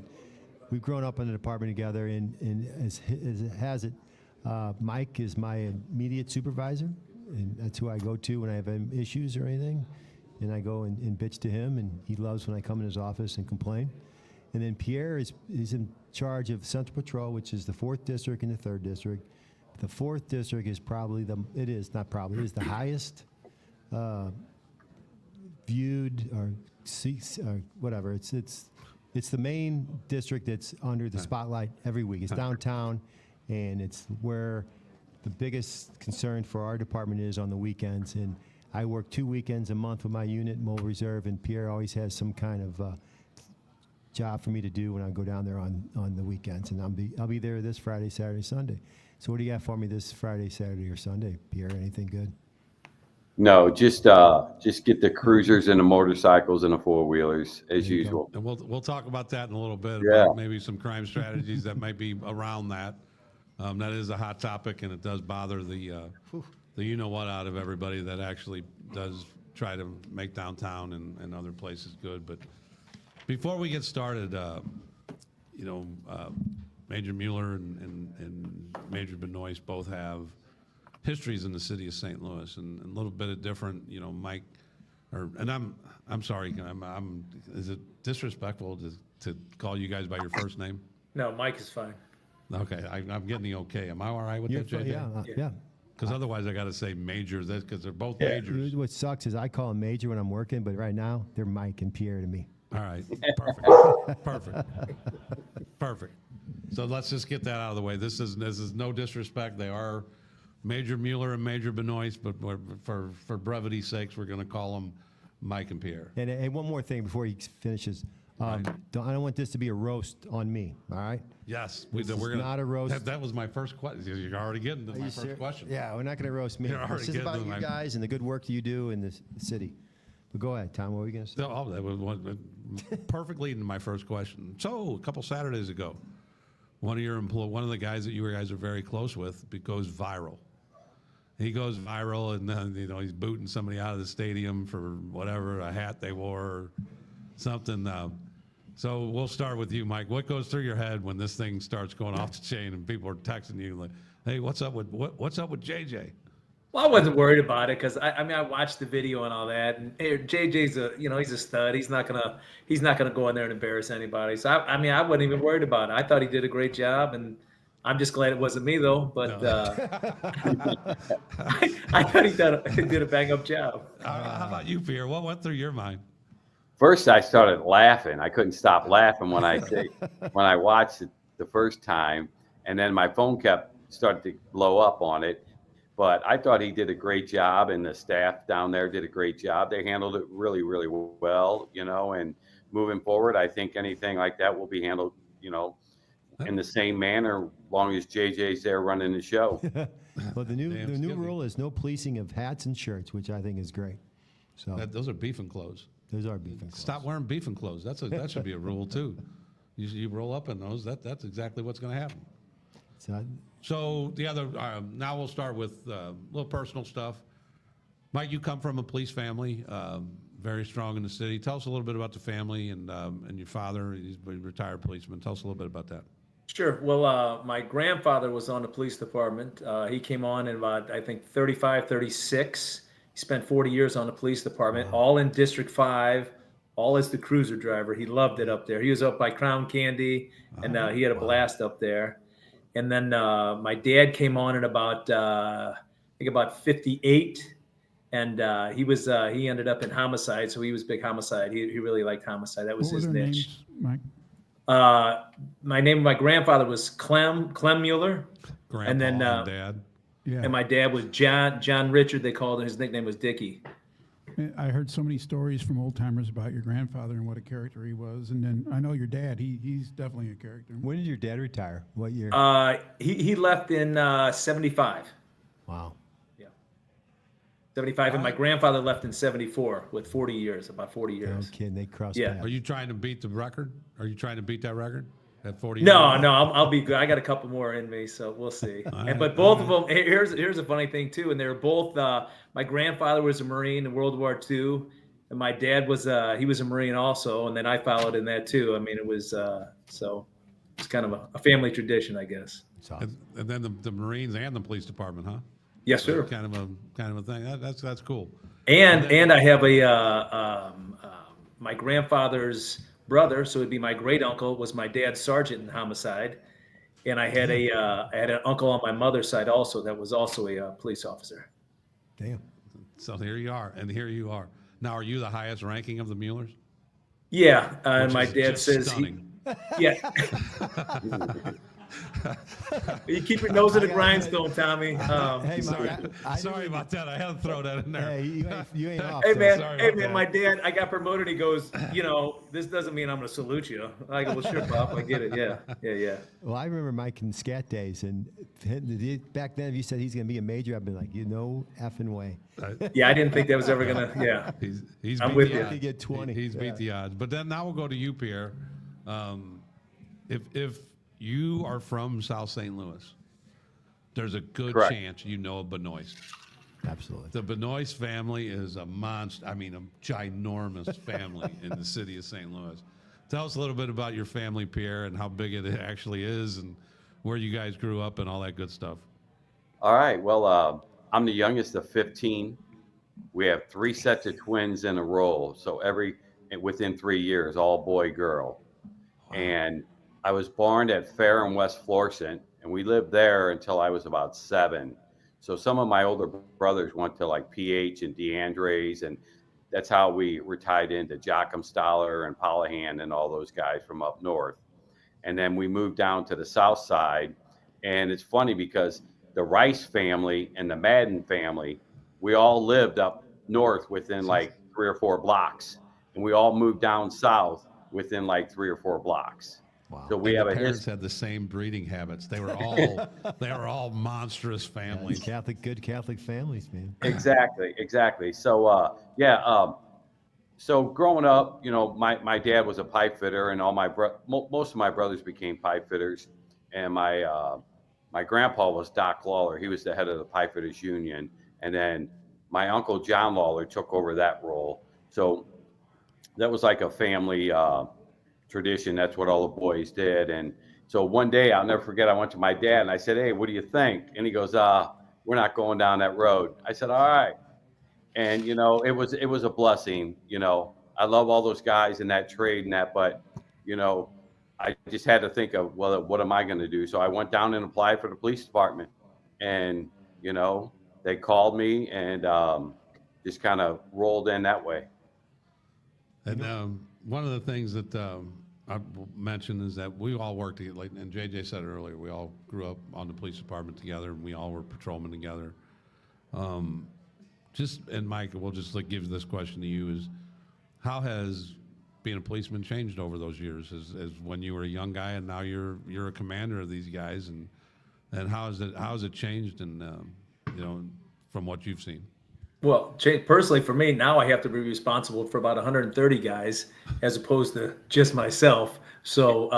we've grown up in the department together, and as it has it, Mike is my immediate supervisor, and that's who I go to when I have issues or anything. And I go and bitch to him, and he loves when I come in his office and complain. And then Pierre is in charge of Central Patrol, which is the 4th District and the 3rd District. The 4th District is probably it is the highest viewed or whatever. It's the main district that's under the spotlight every week. It's downtown, and it's where the biggest concern for our department is on the weekends. And I work 2 weekends a month with my unit, Mobile Reserve, and Pierre always has some kind of job for me to do when I go down there on the weekends, and I'll be there this Friday, Saturday, Sunday. So what do you got for me this Friday, Saturday, or Sunday, Pierre? Anything good? No, just get the cruisers and the motorcycles and the four-wheelers as There you go. usual. And we'll talk about that in a little bit, Yeah. about maybe some crime strategies that might be around that. That is a hot topic, and it does bother the you-know-what out of everybody that actually does try to make downtown and other places good. But before we get started, Major Mueller and Major Benoist both have histories in the city of St. Louis, and a little bit of different, Mike, and I'm sorry, is it disrespectful to call you guys by your first name? No, Mike is fine. Okay, I'm getting the okay. Am I all right with that, JJ? Yeah. Because otherwise I got to say Major, because they're both Yeah. majors. What sucks is I call him Major when I'm working, but right now they're Mike and Pierre to me. All right, perfect. So let's just get that out of the way. This is no disrespect. They are Major Mueller and Major Benoist, but for brevity's sakes, we're going to call them Mike and Pierre. And one more thing before he finishes. I don't want this to be a roast on me, all right? Yes, This is we're gonna, not a roast. That was my first question. You're already getting to my first question. Yeah, we're not going to roast me. You're already This is getting about to you my- guys and the good work you do in the city. But go ahead, Tom. What were you going to say? Oh, that was perfectly into my first question. So a couple Saturdays ago, one of the guys that you guys are very close with goes viral. He goes viral, and then he's booting somebody out of the stadium for whatever, a hat they wore or something. So we'll start with you, Mike. What goes through your head when this thing starts going off the chain and people are texting you like, "Hey, what's up with JJ?" Well, I wasn't worried about it because I watched the video and all that, and JJ's he's a stud. He's not gonna go in there and embarrass anybody. So I wasn't even worried about it. I thought he did a great job, and I'm just glad it wasn't me though. But I thought he did a bang up job. How about you, Pierre? What went through your mind? First, I started laughing. I couldn't stop laughing when I watched it the first time, and then my phone started to blow up on it. But I thought he did a great job, and the staff down there did a great job. They handled it really, really well, and moving forward, I think anything like that will be handled, in the same manner, as long as JJ's there running the show. Well, the new Skippy. rule is no policing of hats and shirts, which I think is great. So Those are beefing clothes. those are beefing clothes. Stop wearing beefing clothes. That should be a rule too. You roll up in those. That's exactly what's going to happen. So the other now we'll start with a little personal stuff. Mike, you come from a police family, very strong in the city. Tell us a little bit about the family and your father. He's a retired policeman. Tell us a little bit about that. Sure. Well, my grandfather was on the police department. He came on in about, I think, 35, 36. He spent 40 years on the police department, all in District 5, all as the cruiser driver. He loved it up there. He was up by Crown Candy, and he had a blast up there. And then my dad came on in about, I think about 58. And he ended up in homicide. So he was big homicide. He really liked homicide. That was What were his their niche. names, Mike? My name of my grandfather was Clem Mueller. Grandpa And then, and Dad. Yeah. And my dad was John Richard. They called him. His nickname was Dickie. I heard so many stories from old timers about your grandfather and what a character he was. And then I know your dad, he's definitely a character. When did your dad retire? What year? He left in 75. Wow. 75, and my grandfather left in 74 with 40 years, about 40 No years. kidding. They crossed Yeah. paths. Are you trying to beat the record? Are you trying to beat that record at 40? No, years? I'll be good. I got a couple more in me, so we'll see. right, But both of them, here's a funny thing too, and they were both. My grandfather was a Marine in World War II, and my dad was he was a Marine also, and then I followed in that too. I mean, it was so it's kind of a family tradition, I guess. It's awesome. And then the Marines and the police department, huh? Yes, sir. Kind of a thing. That's cool. And I have my grandfather's brother, so it'd be my great uncle, was my dad's sergeant in homicide, and I had an uncle on my mother's side also that was also a police officer. Damn. So here you are, and here you are. Now, are you the highest ranking of the Muellers? Yeah, and Which my is dad just says stunning. yeah. You keep your nose in the grindstone, Tommy. Hey, Sorry, Mike, sorry about that. I had to throw that in there. Hey, you ain't off. Hey so- man, sorry hey about man, that. my dad, I got promoted. He goes, this doesn't mean I'm gonna salute you. I go, well, sure, Pop, I get it. Yeah. Well, I remember Mike in scat days, and back then, if you said he's going to be a major, I'd be like, no effing way. Yeah, I didn't think that was ever gonna. Yeah, He's I'm beat with the you. odds. He get 20. He's Yeah. beat the odds. But then now we'll go to you, Pierre. If you are from South St. Louis, there's a good Correct. chance you know of Benoist. Absolutely. The Benoist family is a monster. I mean, a ginormous family in the city of St. Louis. Tell us a little bit about your family, Pierre, and how big it actually is, and where you guys grew up, and all that good stuff. All right. Well, I'm the youngest of 15. We have 3 sets of twins in a row. So within 3 years, all boy, girl. And I was born at Fair in West Florissant, and we lived there until I was about 7. So some of my older brothers went to like PH and DeAndre's, and that's how we were tied into Joachim Stoller and Pollahan and all those guys from up north. And then we moved down to the south side. And it's funny because the Rice family and the Madden family, we all lived up north within like 3 or 4 blocks. And we all moved down south within like 3 or 4 blocks. Wow. So we And have the a parents history. had the same breeding habits. They were all monstrous families. Good Catholic families, man. Exactly. So, so growing up, my dad was a pipe fitter, and all most of my brothers became pipe fitters. And my grandpa was Doc Lawler. He was the head of the pipe fitters union. And then my uncle John Lawler took over that role. So that was like a family tradition. That's what all the boys did. And so one day, I'll never forget, I went to my dad and I said, "Hey, what do you think?" And he goes, "We're not going down that road." I said, "All right." And, it was a blessing. I love all those guys in that trade and that, but, I just had to think of, well, what am I going to do? So I went down and applied for the police department, and, they called me and just kind of rolled in that way. And one of the things that I mentioned is that we all worked together, and JJ said it earlier, we all grew up on the police department together, and we all were patrolmen together. And Mike, we'll just give this question to you: is how has being a policeman changed over those years? As when you were a young guy and now you're a commander of these guys, and how has it changed, and from what you've seen? Well, personally for me, now I have to be responsible for about 130 guys as opposed to just myself. So,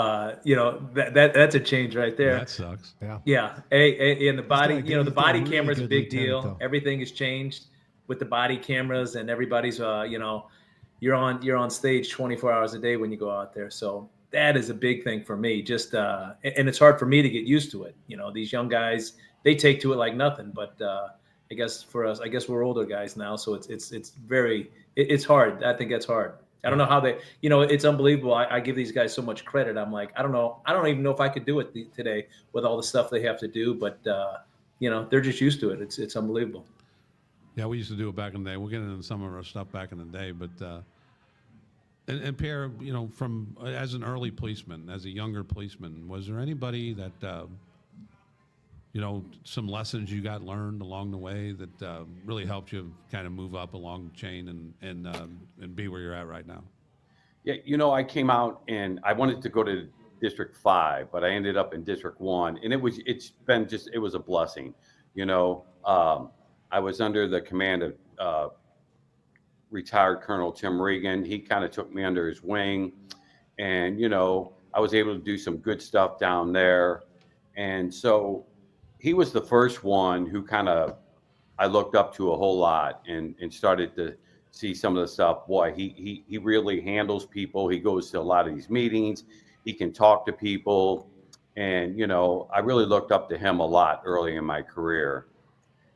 that's a change right there. That sucks. Yeah. And the body, got a the body really camera is a good big lieutenant, deal. though. Everything has changed with the body cameras, and everybody's, you're on stage 24 hours a day when you go out there. So that is a big thing for me. Just, and it's hard for me to get used to it. These young guys, they take to it like nothing, but, I guess for us, we're older guys now, so it's hard. I think that's hard. I don't know how it's unbelievable. I give these guys so much credit. I'm like, I don't know. I don't even know if I could do it today with all the stuff they have to do, but they're just used to it. It's unbelievable. Yeah, we used to do it back in the day. We'll get into some of our stuff back in the day, but and Pierre, from as an early policeman, as a younger policeman, was there anybody that some lessons you got learned along the way that really helped you kind of move up along the chain and be where you're at right now? Yeah, I came out and I wanted to go to District 5, but I ended up in District 1, and it was a blessing. I was under the command of retired Colonel Tim Regan. He kind of took me under his wing, and I was able to do some good stuff down there. And so he was the first one who I looked up to a whole lot and started to see some of the stuff. Boy, he really handles people. He goes to a lot of these meetings. He can talk to people. And, I really looked up to him a lot early in my career.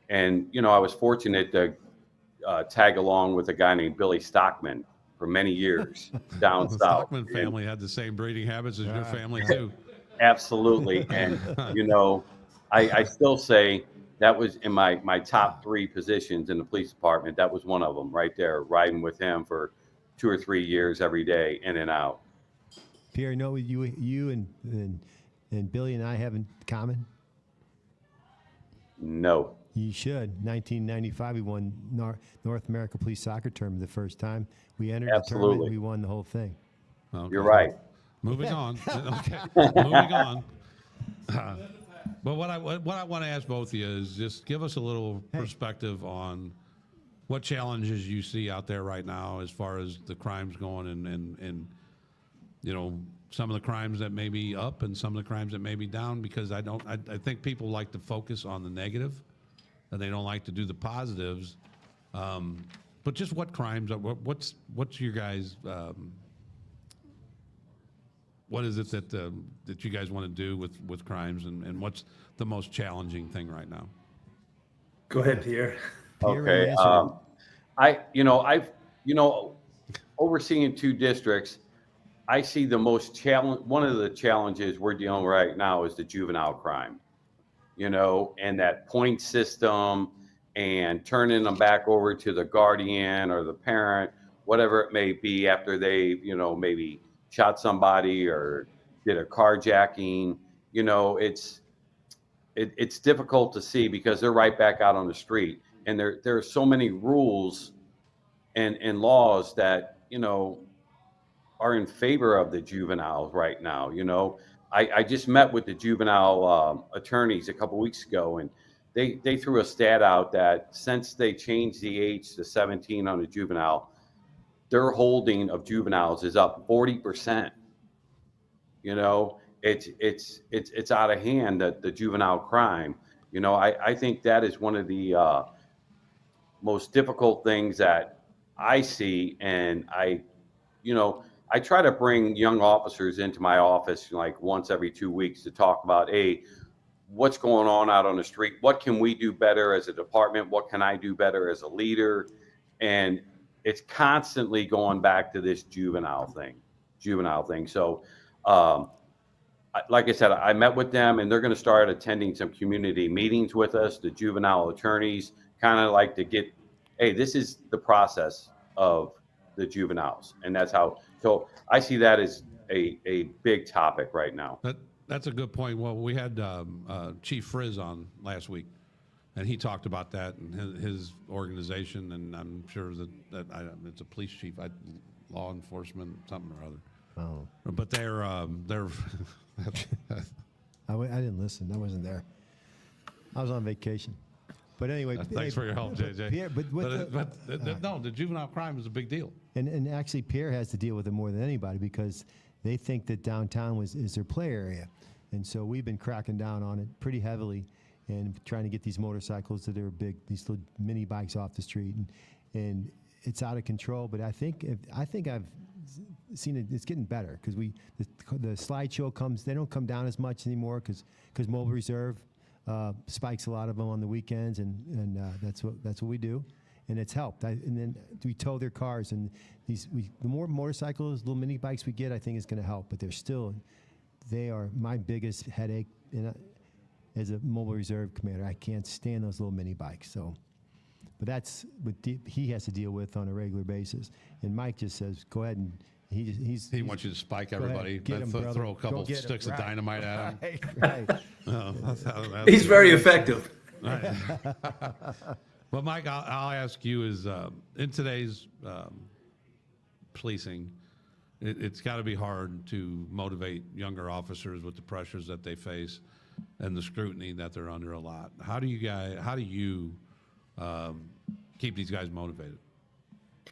And, I was fortunate to tag along with a guy named Billy Stockman for many years down The south. Stockman family had the same breeding habits as your family too. Absolutely. And, I still say that was in my top 3 positions in the police department. That was one of them right there, riding with him for 2 or 3 years every day, in and out. Pierre, you and and Billy and I have in common? No. You should. 1995, we won North America Police Soccer Tournament the first time. We entered the Absolutely. tournament, we won the whole thing. Okay. You're right. Moving on. Okay. Moving on. But what I want to ask both of you is just give us a little perspective on what challenges you see out there right now as far as the crimes going and you know, some of the crimes that may be up and some of the crimes that may be down, because I think people like to focus on the negative and they don't like to do the positives. But just what crimes, what's your guys, what is it that you guys want to do with crimes, and what's the most challenging thing right now? Go ahead, Pierre. Okay. I've overseeing 2 districts. I see the most one of the challenges we're dealing with right now is the juvenile crime, and that point system and turning them back over to the guardian or the parent, whatever it may be, after they, maybe shot somebody or did a carjacking. It's difficult to see because they're right back out on the street, and there are so many rules and laws that are in favor of the juveniles right now. I just met with the juvenile attorneys a couple weeks ago, and they threw a stat out that since they changed the age to 17 on a juvenile, their holding of juveniles is up 40%. It's out of hand, the juvenile crime. I think that is one of the most difficult things that I see, and I try to bring young officers into my office like once every 2 weeks to talk about, hey, what's going on out on the street? What can we do better as a department? What can I do better as a leader? And it's constantly going back to this juvenile thing. So, like I said, I met with them, and they're going to start attending some community meetings with us, the juvenile attorneys, kind of like to get, hey, this is the process of the juveniles. And that's how, so I see that as a big topic right now. That's a good point. Well, we had Chief Frizz on last week, and he talked about that and his organization, and I'm sure that it's a police chief, law enforcement, something or other. Oh. But they're I didn't listen. I wasn't there. I was on vacation. But anyway. Thanks for your help, JJ. Pierre, No, the juvenile crime is a big deal. And actually, Pierre has to deal with it more than anybody because they think that downtown is their play area. And so we've been cracking down on it pretty heavily and trying to get these motorcycles that are big, these little mini bikes off the street. And it's out of control. But I think I've seen it, it's getting better because the slideshow they don't come down as much anymore because Mobile Reserve spikes a lot of them on the weekends, and that's what we do. And it's helped. And then we tow their cars, and the more motorcycles, little mini bikes we get, I think is going to help. But they are my biggest headache as a Mobile Reserve commander. I can't stand those little mini bikes. So, but that's what he has to deal with on a regular basis. And Mike just says, "Go ahead," and he wants you to spike everybody, throw a couple sticks of dynamite at him. Right. He's very effective. Right. But Mike, I'll ask you: is in today's policing, it's got to be hard to motivate younger officers with the pressures that they face and the scrutiny that they're under a lot. How do you keep these guys motivated?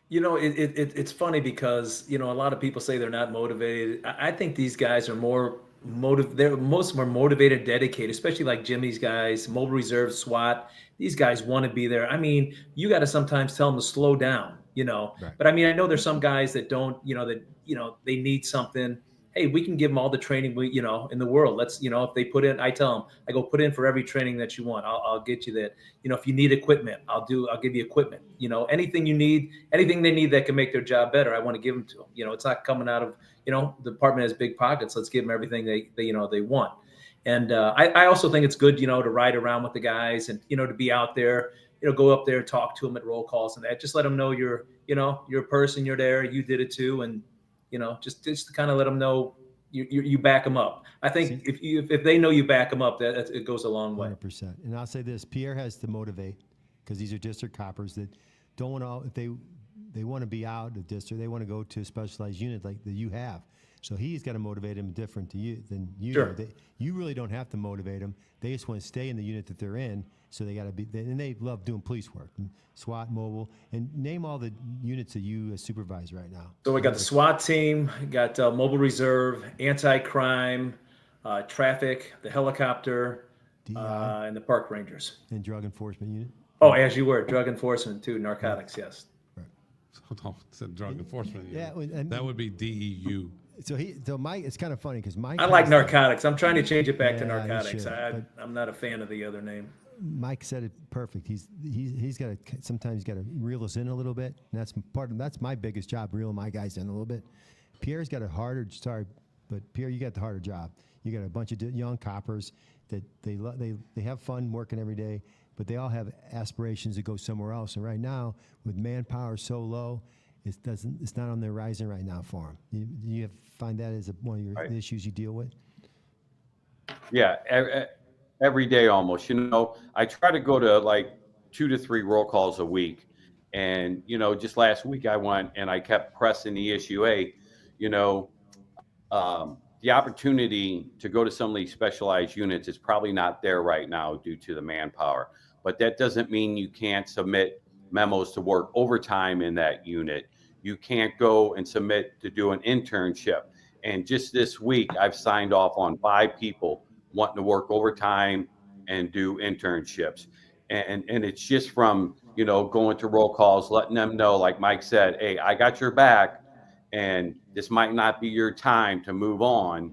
It's funny because a lot of people say they're not motivated. I think these guys are more they're most more motivated, dedicated, especially like Jimmy's guys, Mobile Reserve, SWAT. These guys want to be there. I mean, you got to sometimes tell them to slow down, Right. But I mean, I know there's some guys that don't, they need something. Hey, we can give them all the training in the world. Let's, if they put in, I tell them, I go put in for every training that you want. I'll get you that. If you need equipment, I'll give you equipment. Anything you need, anything they need that can make their job better, I want to give them to them. It's not coming out of, the department has big pockets. Let's give them everything they want. And I also think it's good, to ride around with the guys and, to be out there, go up there, talk to them at roll calls and that. Just let them know you're a person, you're there, you did it too. And, just to kind of let them know, you back them up. I think if they know you back them up, that it goes a long way. 100%. And I'll say this: Pierre has to motivate, because these are district coppers that don't want to. If they want to be out of the district, they want to go to a specialized unit like that you have. So he's got to motivate them different to you than you. Sure. You really don't have to motivate them. They just want to stay in the unit that they're in. So they got to be, and they love doing police work, and SWAT, mobile, and name all the units that you supervise right now. So we got the SWAT team, got mobile reserve, anti-crime, traffic, the helicopter, DI. and the park rangers. And drug enforcement unit. Oh, as you were, drug enforcement too, narcotics, yes. No, it's a drug enforcement. Yeah, unit. and- That would be DEU. So Mike, it's kind of funny because Mike. I like has- narcotics. I'm trying to change it back to Yeah, you narcotics. should, I'm not a fan of the other name. Mike said it perfect. He's got to sometimes he's got to reel us in a little bit. And that's my biggest job, reeling my guys in a little bit. Pierre's got a harder. Sorry, but Pierre, you got the harder job. You got a bunch of young coppers that they have fun working every day, but they all have aspirations to go somewhere else. And right now, with manpower so low, it's not on the horizon right now for them. You find that as one of your issues you deal with. Yeah, every day almost. I try to go to like 2 to 3 roll calls a week. And, just last week I went and I kept pressing the issue. The opportunity to go to some of these specialized units is probably not there right now due to the manpower. But that doesn't mean you can't submit memos to work overtime in that unit. You can't go and submit to do an internship. And just this week, I've signed off on 5 people wanting to work overtime and do internships. And it's just from, going to roll calls, letting them know, like Mike said, hey, I got your back, and this might not be your time to move on,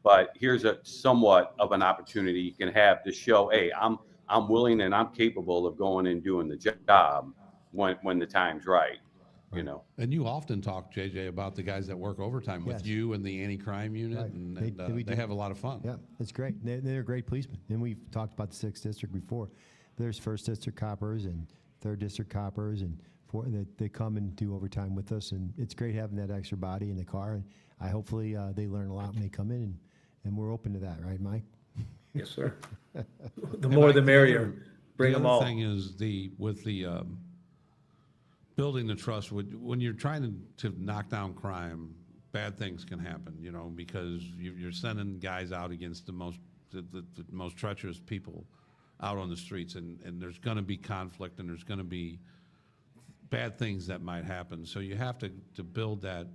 but here's a somewhat of an opportunity you can have to show, hey, I'm willing and I'm capable of going and doing the job when the time's right. And you often talk, JJ, about the guys that work overtime with Yes. you and the anti-crime unit, Right. and we they do. have a lot of fun. Yeah, it's great. They're great policemen. And we've talked about the 6th district before. There's 1st district coppers and 3rd district coppers, and they come and do overtime with us. And it's great having that extra body in the car. And hopefully they learn a lot when they come in, and we're open to that, right, Mike? Yes, sir. The more the merrier. Bring them all. The other thing is with the building the trust. When you're trying to knock down crime, bad things can happen, because you're sending guys out against the most treacherous people out on the streets, and there's going to be conflict, and there's going to be bad things that might happen. So you have to build that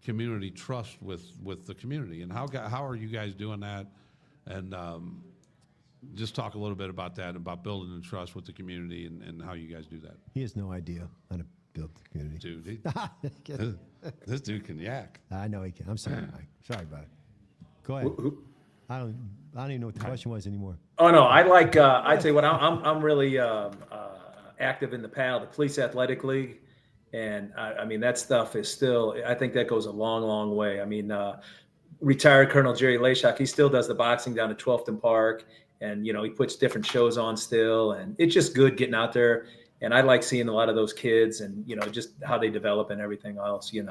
community trust with the community. And how are you guys doing that? And just talk a little bit about that, about building the trust with the community and how you guys do that. He has no idea how to build the community. Dude, this dude can yak. I know he can. I'm sorry, Mike. Sorry about it. Go ahead. I don't even know what the question was anymore. Oh no, I like. I tell you what, I'm really active in the PAL, the Police Athletic League, and I mean that stuff is still. I think that goes a long, long way. I mean, retired Colonel Jerry Lashak, he still does the boxing down at 12th Park, and he puts different shows on still, and it's just good getting out there. And I like seeing a lot of those kids, and just how they develop and everything else, and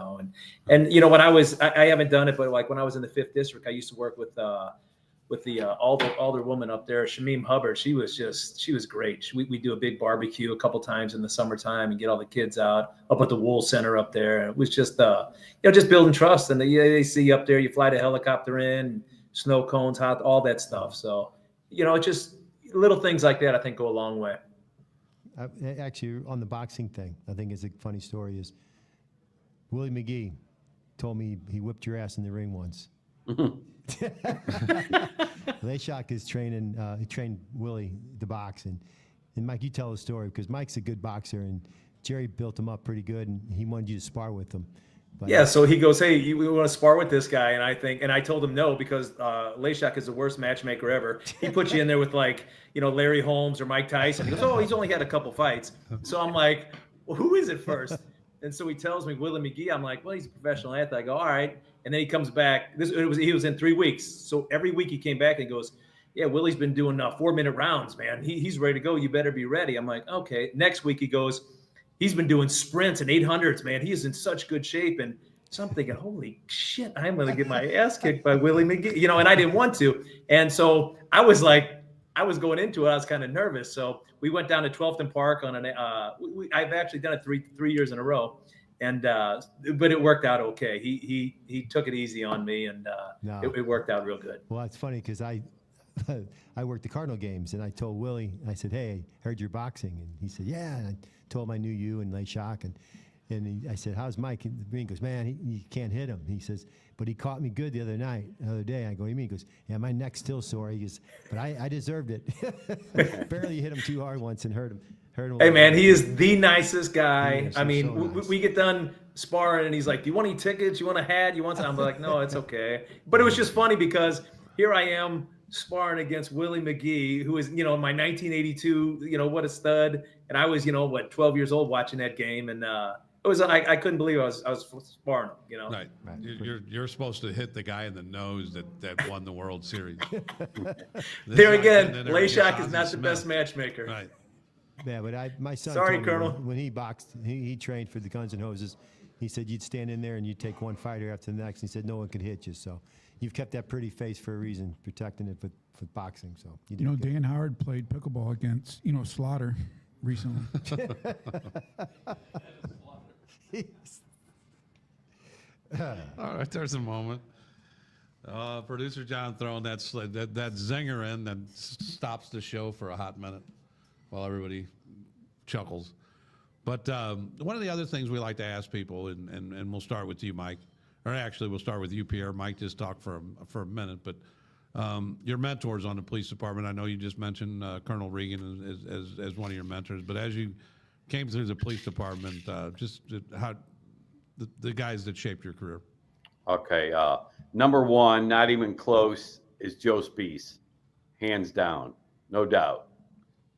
when I haven't done it, but like when I was in the 5th district, I used to work with the alder woman up there, Shamim Hubbard. She was great. We do a big barbecue a couple times in the summertime and get all the kids out up at the Wool Center up there. And it was just just building trust. And they see you up there, you fly the helicopter in, snow cones, hot, all that stuff. So just little things like that I think go a long way. Actually, on the boxing thing, I think it's a funny story is Willie McGee told me he whipped your ass in the ring once. Lashak is training. He trained Willie to box, and Mike, you tell the story because Mike's a good boxer, and Jerry built him up pretty good, and he wanted you to spar with him. But, yeah, so he goes, "Hey, we want to spar with this guy," and I told him no because Lashak is the worst matchmaker ever. He puts you in there with Larry Holmes or Mike Tyson. He goes, "Oh, he's only had a couple fights." So I'm like, "Well, who is it first?" And so he tells me Willie McGee. I'm like, "Well, he's a professional athlete." I go, "All right." And then he comes back. He was in 3 weeks. So every week he came back and goes, "Yeah, Willie's been doing 4-minute rounds, man. He's ready to go. You better be ready." I'm like, "Okay." Next week he goes, "He's been doing sprints and 800s, man. He is in such good shape." And So I'm thinking, holy shit, I'm going to get my ass kicked by Willie McGee, you know, and I didn't want to. And so I was going into it. I was kind of nervous. So we went down to 12th and Park on I've actually done it three years in a row. And, but it worked out okay. He took it easy on me, and No. it worked out real good. Well, it's funny because I worked the Cardinal games, and I told Willie, I said, hey, I heard you're boxing. And he said, yeah. And I told him I knew you and Lay Shock. I said, how's Mike? And he goes, man, you can't hit him. He says, but he caught me good the other day. I go, what do you mean? He goes, yeah, my neck's still sore. He goes, but I deserved it. Barely hit him too hard once and hurt him. Hey, man, he is the nicest guy. Yes, I mean, so nice. we get done sparring, and he's like, do you want any tickets? You want a hat? You want something? I'm like, no, it's okay. But it was just funny because here I am sparring against Willie McGee, who is, you know, my 1982, you know, what a stud. And I was, 12 years old watching that game. And it was, I couldn't believe I was sparring him, you know. Right. You're supposed to hit the guy in the nose that won the World Series. There again, Then Lay there's Shock Ozzie is not the Smith. best matchmaker. Right. Yeah, but my son Sorry, told me Colonel. when he boxed, he trained for the Guns and Hoses. He said you'd stand in there and you'd take one fighter after the next. He said no one could hit you. So you've kept that pretty face for a reason, protecting it for boxing. So you did good. Dan Howard played pickleball against, Slaughter recently. All right, there's a moment. Producer John throwing that zinger in that stops the show for a hot minute while everybody chuckles. But one of the other things we like to ask people, and we'll start with you, Mike, or actually we'll start with you, Pierre. Mike just talked for a minute, but your mentors on the police department. I know you just mentioned Colonel Regan as one of your mentors, but as you came through the police department, just how the guys that shaped your career. Okay. Number one, not even close, is Joe Spees. Hands down. No doubt.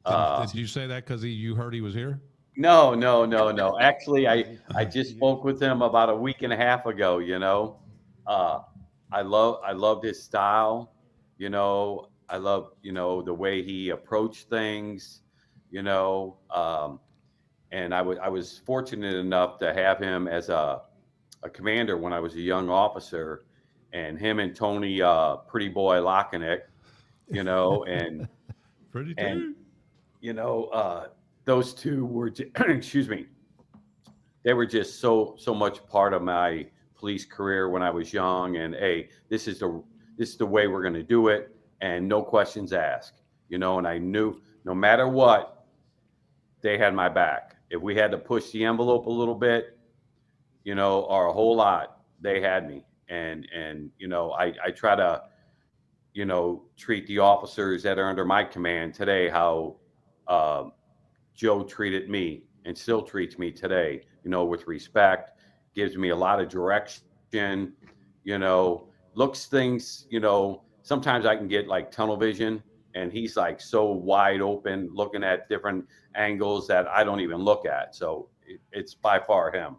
Did you say that because you heard he was here? No. Actually, I just spoke with him about a week and a half ago, I love his style, I love, the way he approached things, and I was fortunate enough to have him as a commander when I was a young officer, and him and Tony, Pretty Boy Lockeneck, and Pretty and those two were, excuse me, they were just so much part of my police career when I was young. And hey, this is the way we're going to do it, and no questions asked, and I knew no matter what, they had my back. If we had to push the envelope a little bit, or a whole lot, they had me. And I try to, treat the officers that are under my command today how Joe treated me and still treats me today, with respect, gives me a lot of direction, looks things, sometimes I can get like tunnel vision, and he's like so wide open looking at different angles that I don't even look at. So it's by far him.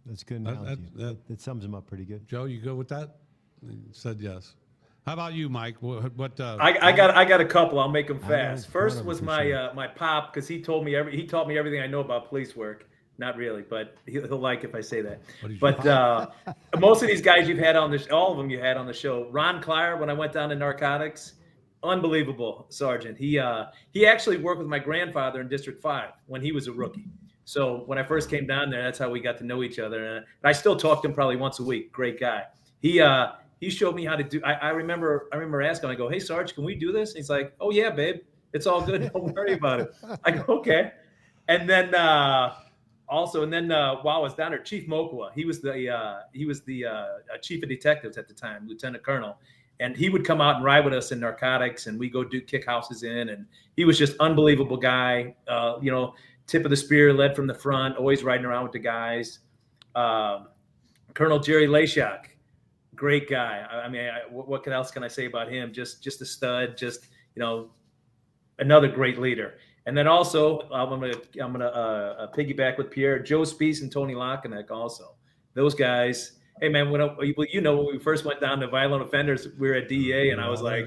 That's good analogy. That sums him up pretty good. Joe, you good with that? He said yes. How about you, Mike? What I got a couple. I'll make them I fast. know First one of was them for my sure. my pop, because he taught me everything I know about police work. Not really, but he'll like if I say that. But most of these guys you've had on the all of them you had on the show. Ron Clyer, when I went down to narcotics, unbelievable sergeant. He actually worked with my grandfather in District 5 when he was a rookie. So when I first came down there, that's how we got to know each other. And I still talk to him probably once a week. Great guy. He showed me how to do. I remember asking him, I go, hey, Sarge, can we do this? And he's like, oh yeah, babe, it's all good. Don't worry about it. I go, okay. And then while I was down there, Chief Mokwa, he was the chief of detectives at the time, Lieutenant Colonel, and he would come out and ride with us in narcotics, and we go do kick houses in, and he was just unbelievable guy. Tip of the spear, led from the front, always riding around with the guys. Colonel Jerry Layshock, great guy. I mean, what else can I say about him? Just a stud. Just another great leader. And then also, I'm gonna piggyback with Pierre, Joe Spees, and Tony Lockeneck. Also, those guys. Hey man, when we first went down to violent offenders, we were at DEA, and I was like,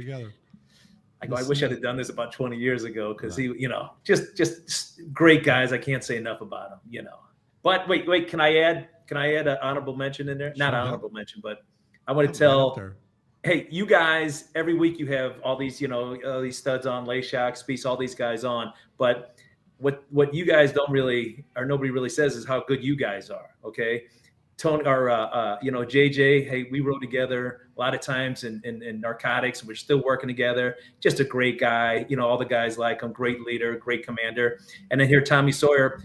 I wish I'd have done this about 20 years ago, because he, just great guys. I can't say enough about them, But wait, can I add Can I add an honorable mention in there? Not Sure. honorable mention, but I want to Right up tell. there. Hey, you guys, every week you have all these, all these studs on, Lay Shock, Speaks, all these guys on. But what you guys don't really, or nobody really says, is how good you guys are. Okay, Tony or JJ. Hey, we rode together a lot of times in narcotics. We're still working together. Just a great guy. All the guys like him. Great leader, great commander. And then here, Tommy Sawyer.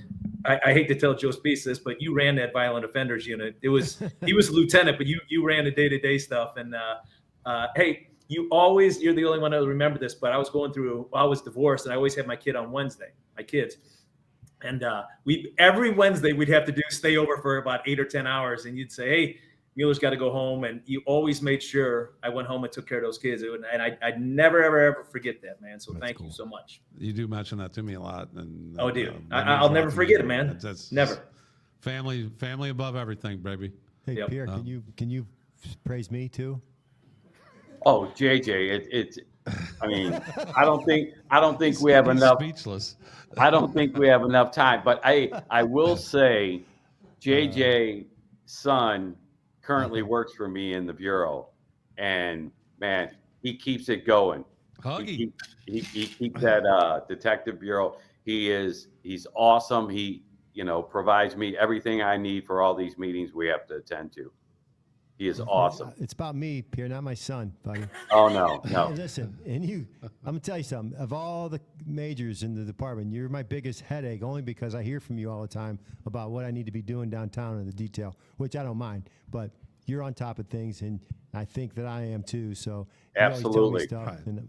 I hate to tell Joe Speaks this, but you ran that violent offenders unit. He was lieutenant, but you ran the day-to-day stuff. And hey, you're the only one that will remember this, but I was divorced, and I always had my kids. And every Wednesday we'd have to stay over for about 8 or 10 hours. And you'd say, hey, Mueller's got to go home. And you always made sure I went home and took care of those kids. And I'd never, ever forget that, man. So thank you so much. You do mention that to me a lot. And Oh, dude, that I'll means a never lot to forget me. it, man. That's Never. Family above everything, baby. Hey, Yep. Pierre, can you praise me too? Oh, JJ, it's. I mean, I don't think we have He's enough. Speechless. I don't think we have enough time. But I will say, JJ's son currently works for me in the bureau, and man, he keeps it going. Huggy. He keeps that detective bureau. He's awesome. He provides me everything I need for all these meetings we have to attend to. He is awesome. It's about me, Pierre, not my son, buddy. Oh no. Hey, listen, I'm gonna tell you something. Of all the majors in the department, you're my biggest headache, only because I hear from you all the time about what I need to be doing downtown in the detail, which I don't mind. But you're on top of things, and I think that I am too. So you always tell me Absolutely. stuff, Right. and,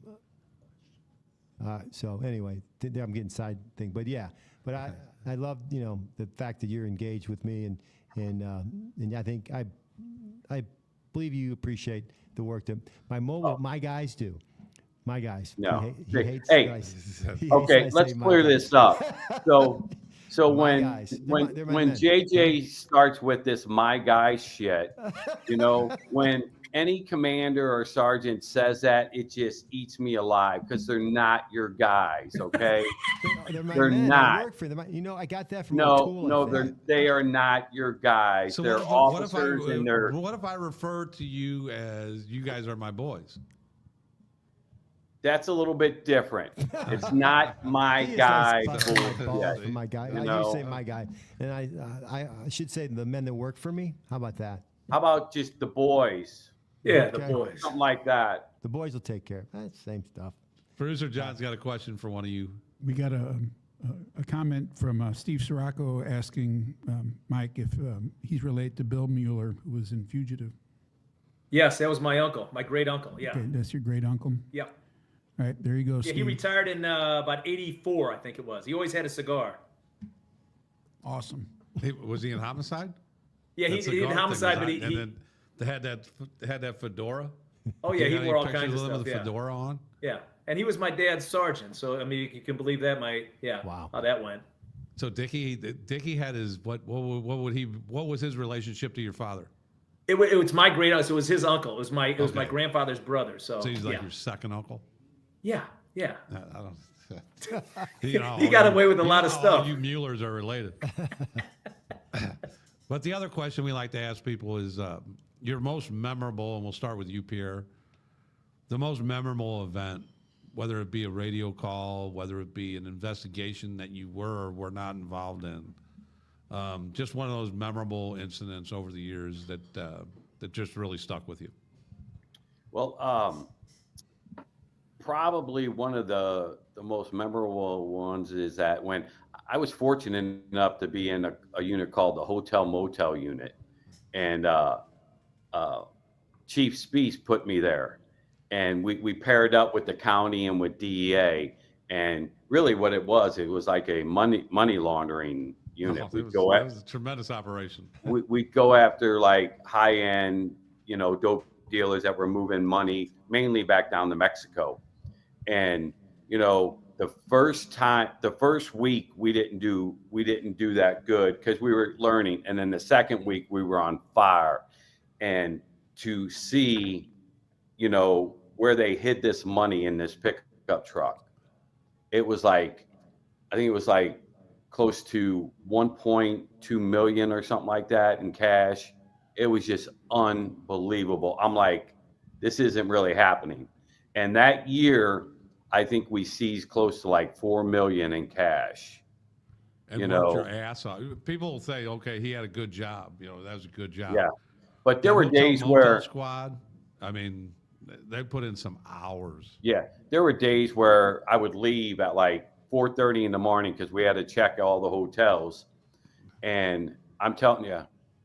so anyway, I'm getting side thing, but yeah. But I love the fact that you're engaged with me, and I think I believe you appreciate the work that my guys do. My guys. No. He hates Hey, he hates Okay, when I let's say my clear guys. this up. So My when guys. when They're my when men. JJ starts with this my guy shit, when any commander or sergeant says that, it just eats me alive because they're not your guys, okay? They're my They're men. not. I work for them. I got that from O'Toole, No, I think. they are not your guys. So they're what if officers and they're what if I refer to you as you guys are my boys? that's a little bit different. It's not my He is guy. nice busting my balls bullshit. for my guy. You I know. do say my guy, and I should say the men that work for me. How about that? How about just the boys? Yeah, Okay. the boys. Something like that. The boys will take care. That's same stuff. Producer John's got a question for one of you. We got a comment from Steve Sirocco asking Mike if he's related to Bill Mueller, who was in Fugitive. Yes, that was my uncle, my great uncle. Yeah. Okay, that's your great uncle. Yeah. All right, there you go, Yeah, Steve. he retired in about 84, I think it was. He always had a cigar. Awesome. Was he in homicide? Yeah, That he cigar did thing homicide, was but hot. And then they had that fedora. oh yeah, You he got any wore all pictures kinds of him stuff. with a Yeah. fedora on. Yeah, and he was my dad's sergeant. So I mean, you can believe that. Wow. How that went. So Dickie had his what was his relationship to your father? It was my great uncle. So it was his uncle. It was my Okay. grandfather's brother. So, So he's like yeah. your second uncle. Yeah. I don't. He got away with a lot of all stuff. You Muellers are related. But the other question we like to ask people is your most memorable, and we'll start with you, Pierre. The most memorable event, whether it be a radio call, whether it be an investigation that you were or were not involved in, just one of those memorable incidents over the years that just really stuck with you. Well, probably one of the most memorable ones is that when I was fortunate enough to be in a unit called the Hotel Motel unit, and Chief Speaks put me there, and we paired up with the county and with DEA, and really what it was like a money laundering unit. Oh, it was a tremendous operation. We'd go after like high end, dope dealers that were moving money mainly back down to Mexico. And, the first week we didn't do that good because we were learning. And then the second week we were on fire. And to see, where they hid this money in this pickup truck, it was like, I think it was like close to 1.2 million or something like that in cash. It was just unbelievable. I'm like, this isn't really happening. And that year, I think we seized close to like 4 million in cash. And You worked know, your ass off. People will say, okay, he had a good job. You know, that was a good job. yeah. But there The were Hotel days Motel where, Squad, I mean, they put in some hours. yeah, there were days where I would leave at like 4:30 in the morning because we had to check all the hotels. And I'm telling you,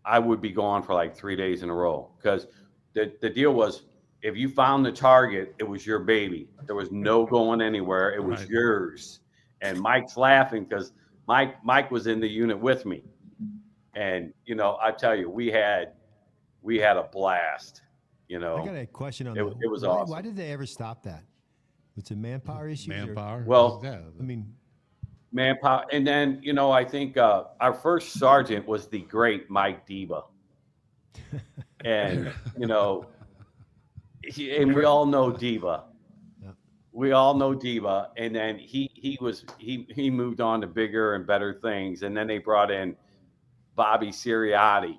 I would be gone for like 3 days in a row because the deal was, if you found the target, it was your baby. There was no going anywhere. It was Right. yours. And Mike's laughing because Mike was in the unit with me. And, you know, I tell you, we had a blast, you know. I got a question on It- that. it was why, awesome. Why did they ever stop that? Was it manpower issues? or- Manpower. Well, yeah. I mean, Manpower. And then, you know, I think our first sergeant was the great Mike Diva. And, you know, and we all know Diva. Yeah. We all know Diva. And then he moved on to bigger and better things. And then they brought in Bobby Siriotti.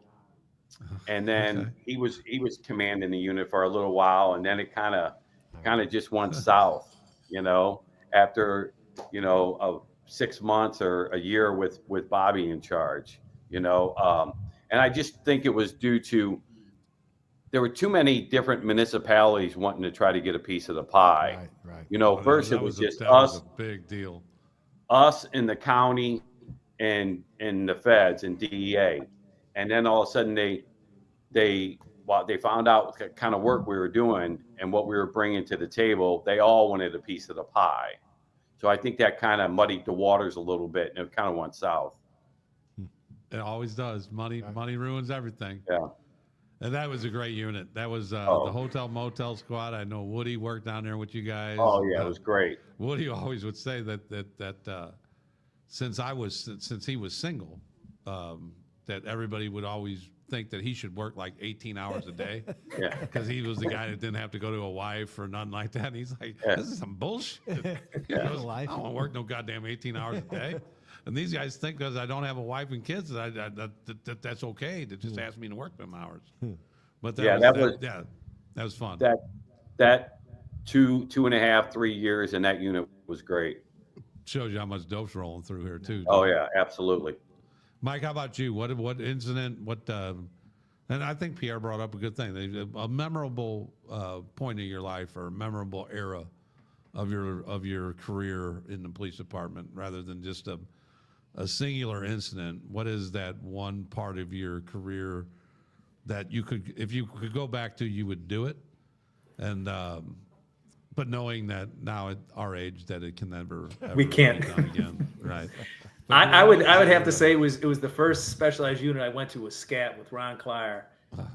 And then Okay. he was commanding the unit for a little while, and then it kind of just went south, you know, after, you know, 6 months or a year with Bobby in charge, you know. And I just think it was due to there were too many different municipalities wanting to try to get a piece of the pie. right. You know, Oh, first that it was just that was us a big deal. in the county and the feds and DEA. And then all of a sudden they found out what kind of work we were doing and what we were bringing to the table. They all wanted a piece of the pie. So I think that kind of muddied the waters a little bit, and it kind of went south. It always does. Money ruins everything. Yeah. And that was a great unit. That was the Hotel Motel Squad. I know Woody worked down there with you guys. Oh yeah, it was great. Woody always would say that since he was single, that everybody would always think that he should work like 18 hours a day Yeah. because he was the guy that didn't have to go to a wife or nothing like that. And he's like, Yeah. this is some bullshit. He Yeah. goes, I don't want to work no goddamn 18 hours a day. And these guys think because I don't have a wife and kids that's okay to just ask me to work them hours. But that was fun. That 2.5, 3 years in that unit was great. Shows you how much dope's rolling through here too. Oh yeah, absolutely. Mike, how about you? What incident? And I think Pierre brought up a good thing. A memorable point in your life or a memorable era of your career in the police department, rather than just a singular incident. What is that one part of your career that you could, if you could go back to, you would do it? And but knowing that now at our age that it can never ever We can't. be done again, right? I would have to say it was the first specialized unit I went to was SCAT with Ron Clyer.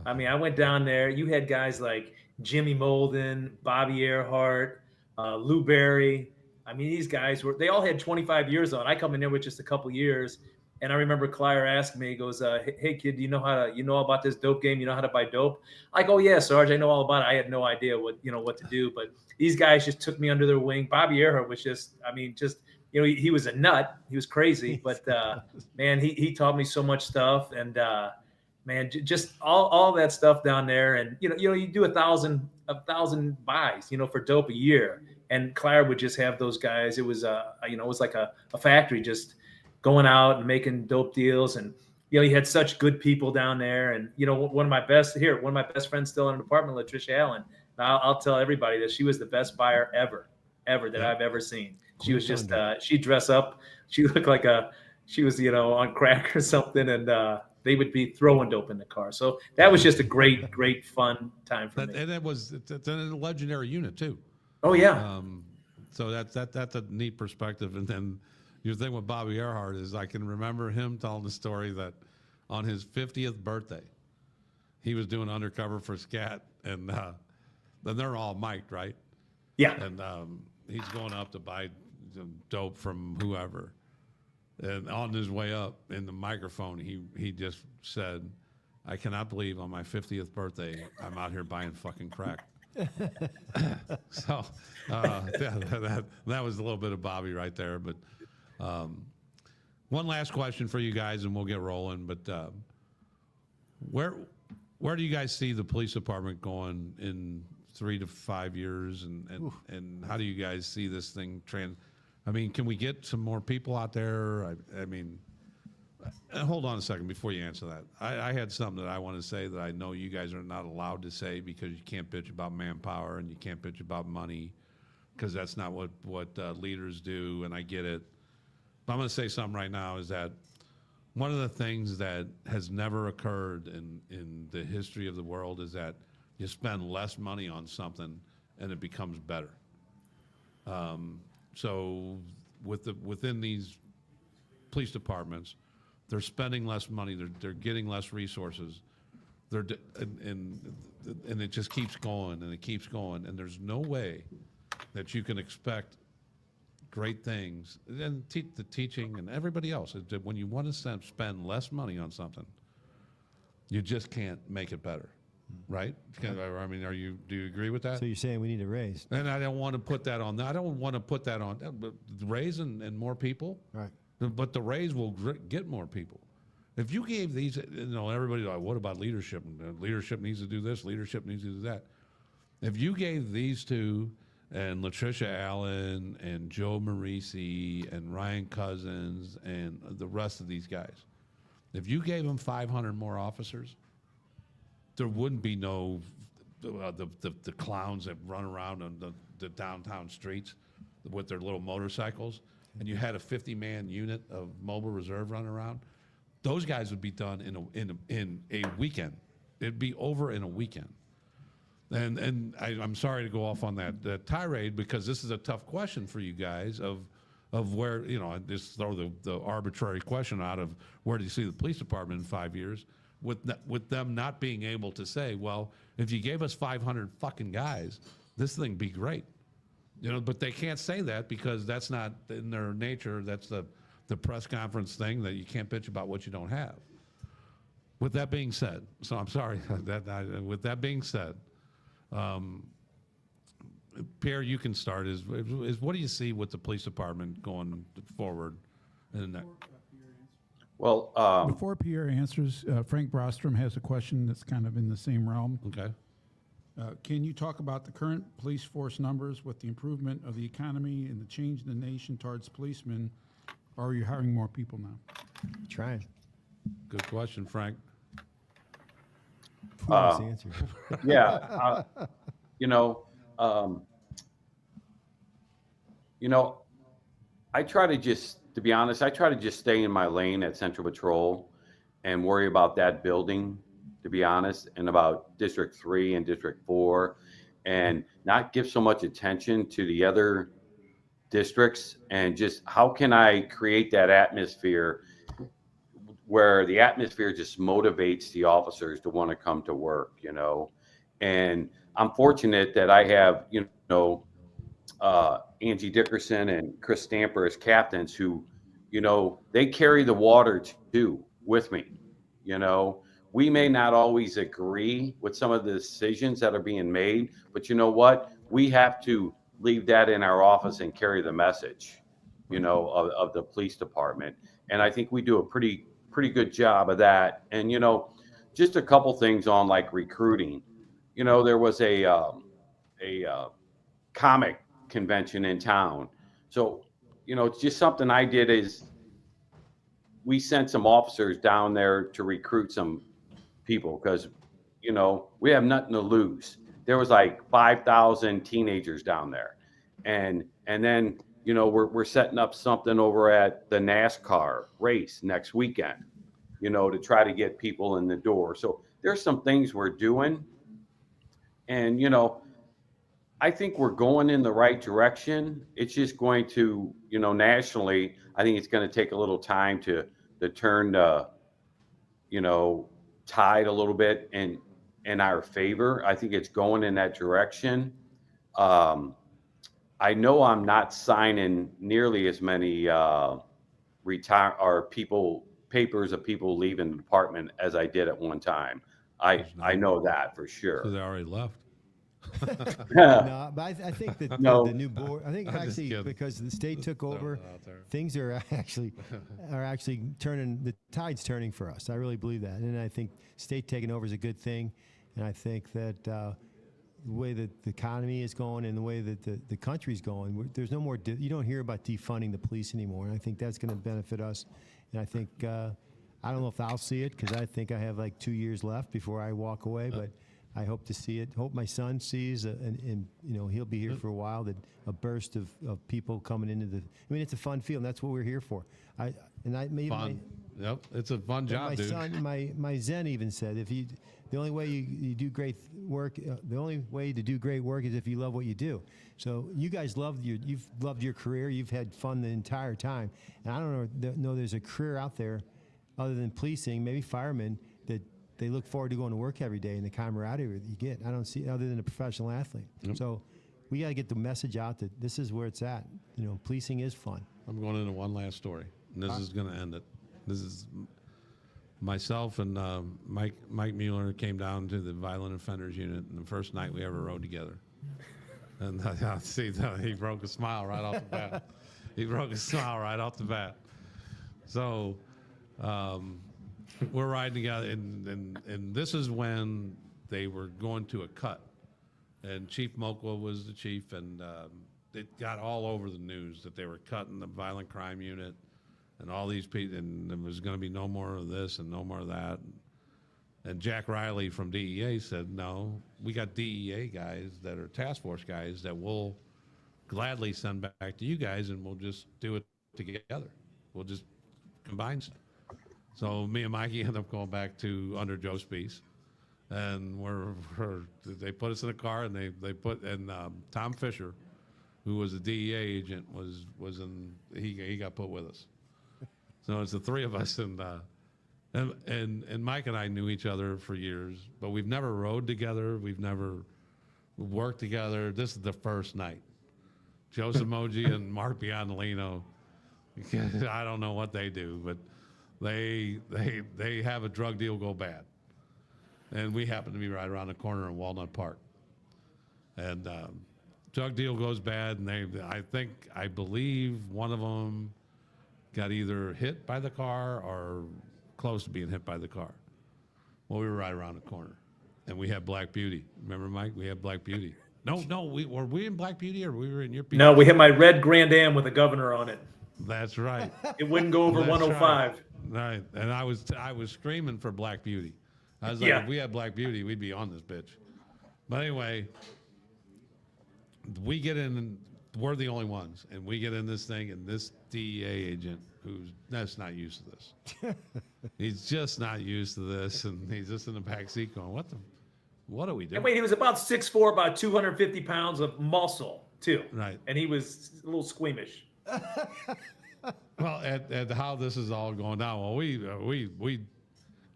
I mean, I went down there. You had guys like Jimmy Molden, Bobby Earhart, Lou Berry. I mean, these guys they all had 25 years on. I come in there with just a couple years. And I remember Clyer asking me, he goes, hey kid, do you know all about this dope game? You know how to buy dope? I go, yeah, Sarge, I know all about it. I had no idea what to do, but these guys just took me under their wing. Bobby Earhart was just, he was a nut. He was crazy, but man, he taught me so much stuff. And man, just all that stuff down there. And, you do 1,000 buys, for dope a year. And Clyer would just have those guys. It was, it was like a factory just going out and making dope deals. And, he had such good people down there. And, one of my best friends still in the department, Latricia Allen. Now I'll tell everybody that she was the best buyer ever that I've ever seen. She was just, she'd dress up. She looked like she was, on crack or something. And they would be throwing dope in the car. So that was just a great, great fun time for me. And it's a legendary unit too. Oh yeah. So that's a neat perspective. And then your thing with Bobby Earhart is I can remember him telling the story that on his 50th birthday, he was doing undercover for SCAT, and then they're all mic'd, right? Yeah. And he's going up to buy some dope from whoever. And on his way up in the microphone, he just said, I cannot believe on my 50th birthday, I'm out here buying fucking crack. So that was a little bit of Bobby right there. But One last question for you guys, and we'll get rolling. But where do you guys see the police department going in 3 to 5 years, and how do you guys see this thing I mean, can we get some more people out there? I mean, hold on a second before you answer that. I had something that I want to say that I know you guys are not allowed to say because you can't bitch about manpower and you can't bitch about money because that's not what leaders do, and I get it. But I'm going to say something right now is that one of the things that has never occurred in the history of the world is that you spend less money on something and it becomes better. So within these police departments, they're spending less money. They're getting less resources. And it just keeps going and it keeps going. And there's no way that you can expect great things. And the teaching and everybody else is that when you want to spend less money on something, you just can't make it better, right? I mean, do you agree with that? So you're saying we need a raise? And I don't want to put that on. I don't want to put that on. But raise and more people. Right. But the raise will get more people. If you gave these, everybody's like, what about leadership? Leadership needs to do this. Leadership needs to do that. If you gave these two and Latricia Allen and Joe Marisi and Ryan Cousins and the rest of these guys, if you gave them 500 more officers, there wouldn't be no the clowns that run around on the downtown streets with their little motorcycles, and you had a 50-man unit of mobile reserve running around. Those guys would be done in a weekend. It'd be over in a weekend. And I'm sorry to go off on that tirade because this is a tough question for you guys of where, I just throw the arbitrary question out of where do you see the police department in 5 years with them not being able to say, well, if you gave us 500 fucking guys, this thing be great. But they can't say that because that's not in their nature. That's the press conference thing that you can't bitch about what you don't have. With that being said, so I'm sorry, with that being said, Pierre, you can start. Is what do you see with the police department going forward? Well, Before Pierre answers, Frank Brostrom has a question that's kind of in the same realm. Okay. Can you talk about the current police force numbers with the improvement of the economy and the change in the nation towards policemen? Or are you hiring more people now? Trying. Good question, Frank. Who wants to answer? yeah, I try to be honest, I try to just stay in my lane at Central Patrol and worry about that building, to be honest, and about District 3 and District 4, and not give so much attention to the other districts, and just how can I create that atmosphere where the atmosphere just motivates the officers to want to come to work, and I'm fortunate that I have, Angie Dickerson and Chris Stamper as captains who, they carry the water too with me. We may not always agree with some of the decisions that are being made, but you know what? We have to leave that in our office and carry the message, of the police department. And I think we do a pretty good job of that. And, just a couple things on like recruiting. There was a comic convention in town. So, it's just something I did is we sent some officers down there to recruit some people because, we have nothing to lose. There was like 5,000 teenagers down there. And then, we're setting up something over at the NASCAR race next weekend, to try to get people in the door. So there's some things we're doing. And, I think we're going in the right direction. It's just going to, nationally, I think it's going to take a little time to turn the, tide a little bit in our favor. I think it's going in that direction. I know I'm not signing nearly as many papers of people leaving the department as I did at one time. I know that for sure. So they already left. No, but I think that No. the new board. I think I'm just actually kidding. because the state took over, it out there. things are actually turning. The tide's turning for us. I really believe that, and I think state taking over is a good thing. And I think that the way that the economy is going and the way that the country's going, there's no more. You don't hear about defunding the police anymore, and I think that's going to benefit us. And I think I don't know if I'll see it because I think I have like 2 years left before I walk away, but. I hope to see it. Hope my son sees, and he'll be here for a while. That a burst of people coming into the. I mean, it's a fun field. And that's what we're here for. Fun. Yep, it's a fun job, my dude. son, my Zen even said, the only way you do great work, the only way to do great work is if you love what you do. So you guys you've loved your career. You've had fun the entire time, and I don't know there's a career out there other than policing, maybe firemen that. They look forward to going to work every day and the camaraderie that you get. I don't see other than a professional athlete. Yep. So we got to get the message out that this is where it's at. Policing is fun. I'm going into one last story, and this is going to end it. This is myself and Mike Mueller came down to the violent offenders unit, and the first night we ever rode together. And see, he broke a smile right off the bat. He broke a smile right off the bat. So. We're riding together, and this is when they were going to a cut, and Chief Mokwa was the chief, and it got all over the news that they were cutting the violent crime unit, and all these people, and there was going to be no more of this and no more of that. And Jack Riley from DEA said, no, we got DEA guys that are task force guys that we'll gladly send back to you guys, and we'll just do it together. We'll just combine stuff. So me and Mikey ended up going back to under Joe Spees, and they put us in a car, and they put Tom Fisher, who was a DEA agent, was in he got put with us. So it's the three of us, and Mike and I knew each other for years, but we've never rode together, we've never worked together. This is the first night. Joe Samogi and Mark Biondolino, I don't know what they do, but. They have a drug deal go bad, and we happen to be right around the corner in Walnut Park. And drug deal goes bad, and I believe one of them got either hit by the car or close to being hit by the car. Well, we were right around the corner, and we had Black Beauty. Remember, Mike? We had Black Beauty. No, were we in Black Beauty or we were in your? No, we had my red Grand Am with a governor on it. That's right. It wouldn't go over That's 105. Right, and I was screaming for Black Beauty. I was like, Yeah. if we had Black Beauty, we'd be on this bitch. But anyway, we get in, and we're the only ones, and we get in this thing, and this DEA agent, that's not used to this. He's just not used to this, and he's just in the back seat going, what are we doing? And wait, he was about 6'4", about 250 pounds of muscle, too. Right. And he was a little squeamish. Well, at how this is all going down, well, we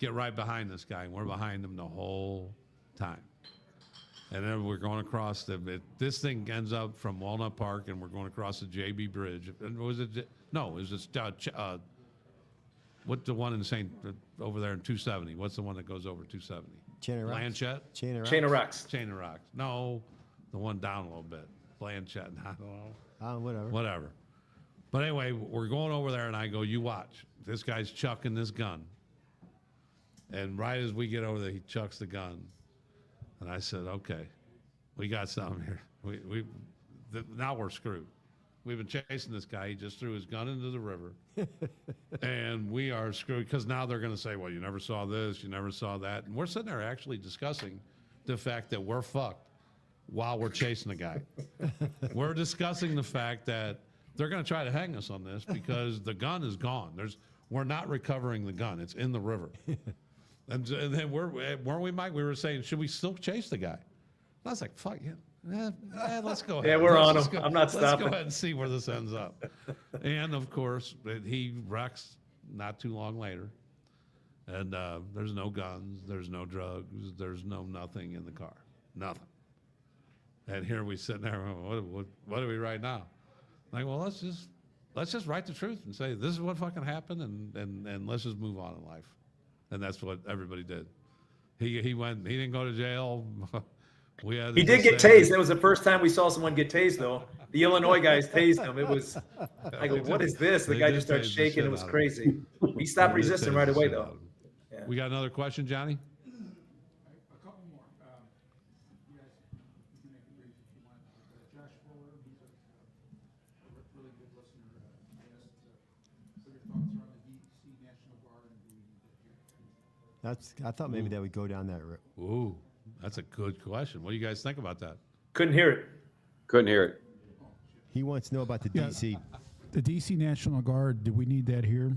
get right behind this guy, and we're behind him the whole time. And then we're going across this thing ends up from Walnut Park, and we're going across the JB Bridge. And was it? No, it was just what's the one in over there in 270? What's the one that goes over 270? Chain of Rocks. Blanchette? Chain of Rocks. Chain of Rocks. Chain of Rocks. No, the one down a little bit. Blanchette. I don't know. Whatever. Whatever. But anyway, we're going over there, and I go, you watch. This guy's chucking this gun. And right as we get over there, he chucks the gun. And I said, okay, we got something here. Now we're screwed. We've been chasing this guy. He just threw his gun into the river. And we are screwed because now they're going to say, well, you never saw this, you never saw that. And we're sitting there actually discussing the fact that we're fucked while we're chasing the guy. We're discussing the fact that they're going to try to hang us on this because the gun is gone. We're not recovering the gun. It's in the river. And then weren't we, Mike? We were saying, should we still chase the guy? And I was like, fuck yeah. Let's go ahead. Yeah, we're on him. I'm not Let's stopping. go ahead and see where this ends up. And of course, he wrecks not too long later. And there's no guns, there's no drugs, there's no nothing in the car. Nothing. And here we sit there, what do we write now? Like, well, let's just write the truth and say, this is what fucking happened, and let's just move on in life. And that's what everybody did. He didn't go to jail. We had He to did just get say- tased. That was the first time we saw someone get tased, though. The Illinois guys tased him. It was, I go, what is this? The They guy did just started tase the shaking. shit It was out of him. crazy. He stopped They did resisting tase right the away, shit out though. of him. Yeah. We got another question, Johnny? A couple more. You guys can make it brief if you want. Josh Fuller, he's a really good listener. He asked what your thoughts are on the DC National Guard and do we need that here? I thought maybe that would go down that route. Ooh, that's a good question. What do you guys think about that? Couldn't hear it. Couldn't hear it. He wants to know about the Yeah. DC. The DC National Guard, do we need that here?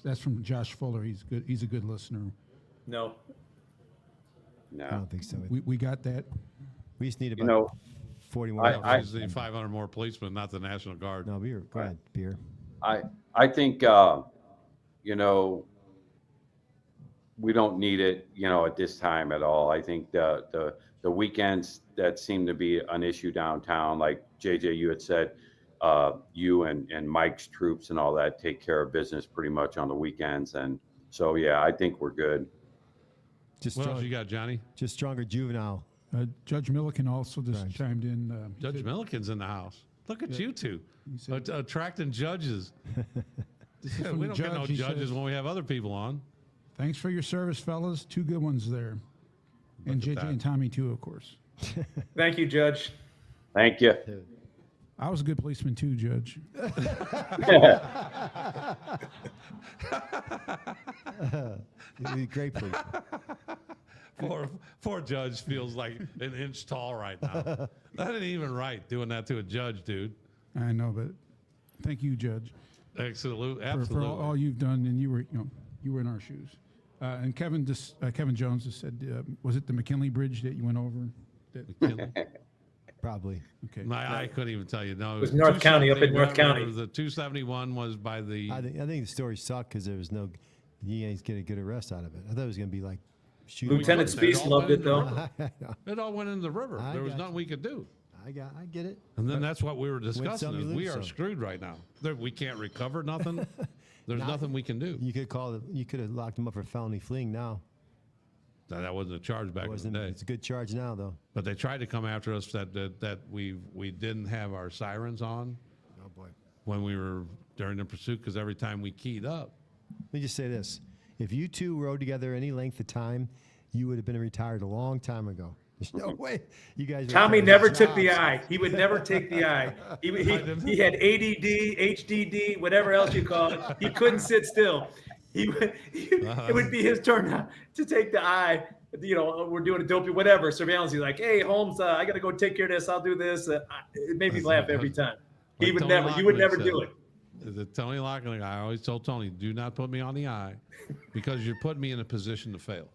That's from Josh Fuller. He's good. He's a good listener. No. I No. don't think so. We got that. We just need about You know, 40 more. I- officers. It's the 500 more policemen, not the National Guard. No, beer. Go ahead, beer. I think you know, we don't need it, you know, at this time at all. I think the weekends that seem to be an issue downtown, like JJ, you had said, you and Mike's troops and all that take care of business pretty much on the weekends, and so yeah, I think we're good. Just What else strong, you got, Johnny? just stronger juvenile. Judge Milliken also just Right. chimed in. Judge Milliken's in the house. Look at you two, said- attracting judges. Yeah, from we the don't get no judge, he judges says- when we have other people on. Thanks for your service, fellas. Two good ones there. And Look at JJ that. and Tommy, too, of course. Thank you, Judge. Thank you. I was a good policeman, too, Judge. Great police. Poor judge feels like an inch tall right now. That ain't even right, doing that to a judge, dude. I know, but thank you, Judge, Absolutely, for absolutely. all you've done. And you were in our shoes. And Kevin Jones just said, was it the McKinley Bridge that you went over? Probably. Okay. I couldn't even tell you. No, it was North County, up in North 271. County. The 271 was by the. I think the story sucked because there was no. You ain't get a good arrest out of it. I thought it was going to be like shooting. Lieutenant They Speece all loved went it, in the though. river. It all went in the river. I There was got nothing you. we could do. I get it. And then that's what we were discussing. some, Is you we lose are some. screwed right now. We can't recover nothing. There's nothing we can do. You could call it. You could have locked him up for felony fleeing now. That wasn't a charge back in the day. It's a good charge now, though. But they tried to come after us that we didn't have our sirens on Oh boy. when we were during the pursuit, because every time we keyed up, Let me just say this: if you two rode together any length of time, you would have been retired a long time ago. There's no way you guys. Tommy retired never jobs. took the eye. He would never take the eye. He had ADD, HDD, whatever else you call it. He couldn't sit still. It would be his turn now to take the eye. You know, we're doing a dopey, whatever, surveillance. He's like, hey, Holmes, I got to go take care of this. I'll do this. It made me laugh every time. He Like would Tony never, you would Lockwood never said. do it. The Tony Lockwood, I always told Tony, do not put me on the eye because you're putting me in a position to fail.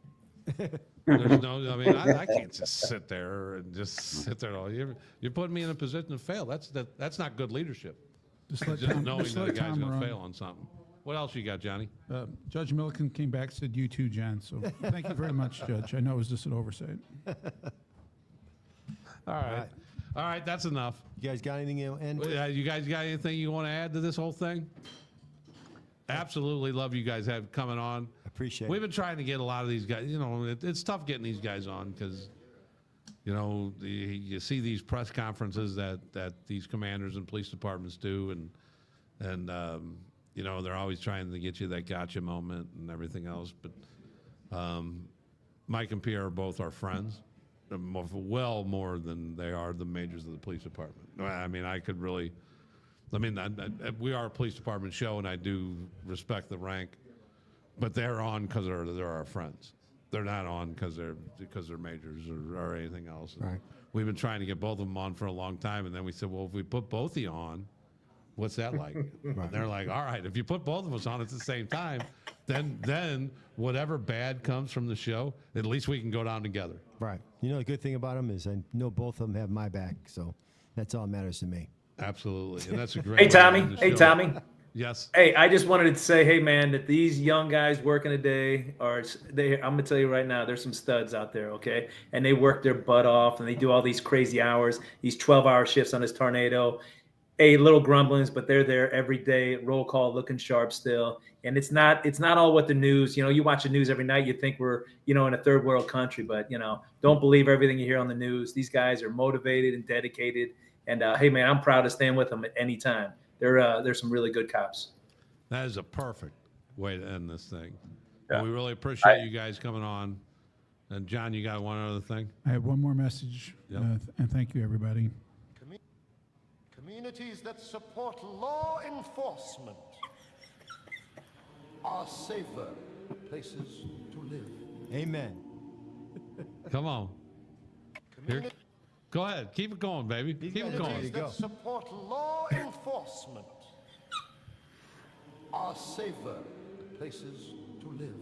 There's no, I mean, I can't just sit there and just sit there. You're putting me in a position to fail. That's not good leadership. Just let Just Tom, knowing just that a let guy's Tom going to run. fail on something. What else you got, Johnny? Judge Milliken came back, said you too, John. So thank you very much, Judge. I know it was just an oversight. All right, that's enough. You guys got anything? You guys got anything you want to add to this whole thing? Absolutely love you guys have coming on. Appreciate We've it. been trying to get a lot of these guys. You know, it's tough getting these guys on because, you know, you see these press conferences that these commanders and police departments do, and you know, they're always trying to get you that gotcha moment and everything else. But Mike and Pierre are both our friends, well more than they are the majors of the police department. I mean, we are a police department show, and I do respect the rank, but they're on because they're our friends. They're not on because they're majors or anything else. Right. We've been trying to get both of them on for a long time, and then we said, well, if we put both of you on, what's that like? And they're like, all right, if you put both of us on at the same time, then whatever bad comes from the show, at least we can go down together. Right. You know, the good thing about them is I know both of them have my back, so that's all that matters to me. Absolutely, and that's a great. Hey, way to Tommy. end the Hey, show. Tommy. Yes. Hey, I just wanted to say, hey, man, that these young guys working today I'm going to tell you right now, there's some studs out there, okay? And they work their butt off, and they do all these crazy hours, these 12-hour shifts on this tornado. a little grumblings, but they're there every day. Roll call, looking sharp still. And it's not all what the news. You know, you watch the news every night, you think we're, you know, in a third world country, but you know, don't believe everything you hear on the news. These guys are motivated and dedicated. And hey, man, I'm proud to stand with them at any time. They're some really good cops. That is a perfect way to end this thing. Yeah. And we really appreciate you guys coming on. And John, you got one other thing? I have one more message, Yep. and thank you, everybody. Communities that support law enforcement are safer places to live. Amen. Come on. Here. Go ahead. Keep it going, baby. Keep it going. Communities that support law enforcement are safer places to live.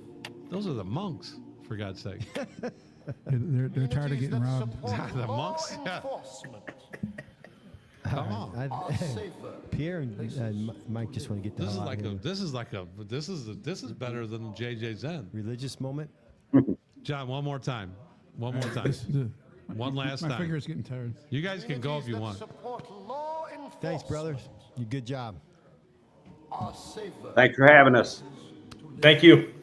Those are the monks, for God's sake. They're tired of Communities getting that robbed. support The law monks? Yeah. enforcement Come on. are safer. Pierre and Mike just want to get the This is hell out like of a. here. This is better than JJ Zen. Religious moment. John, one more time. One more time. This is the- One last my time. finger's getting tired. You guys can go if you Communities that want. support law enforcement Thanks, brothers. You good job. are safer. Thanks for having us. Thank you.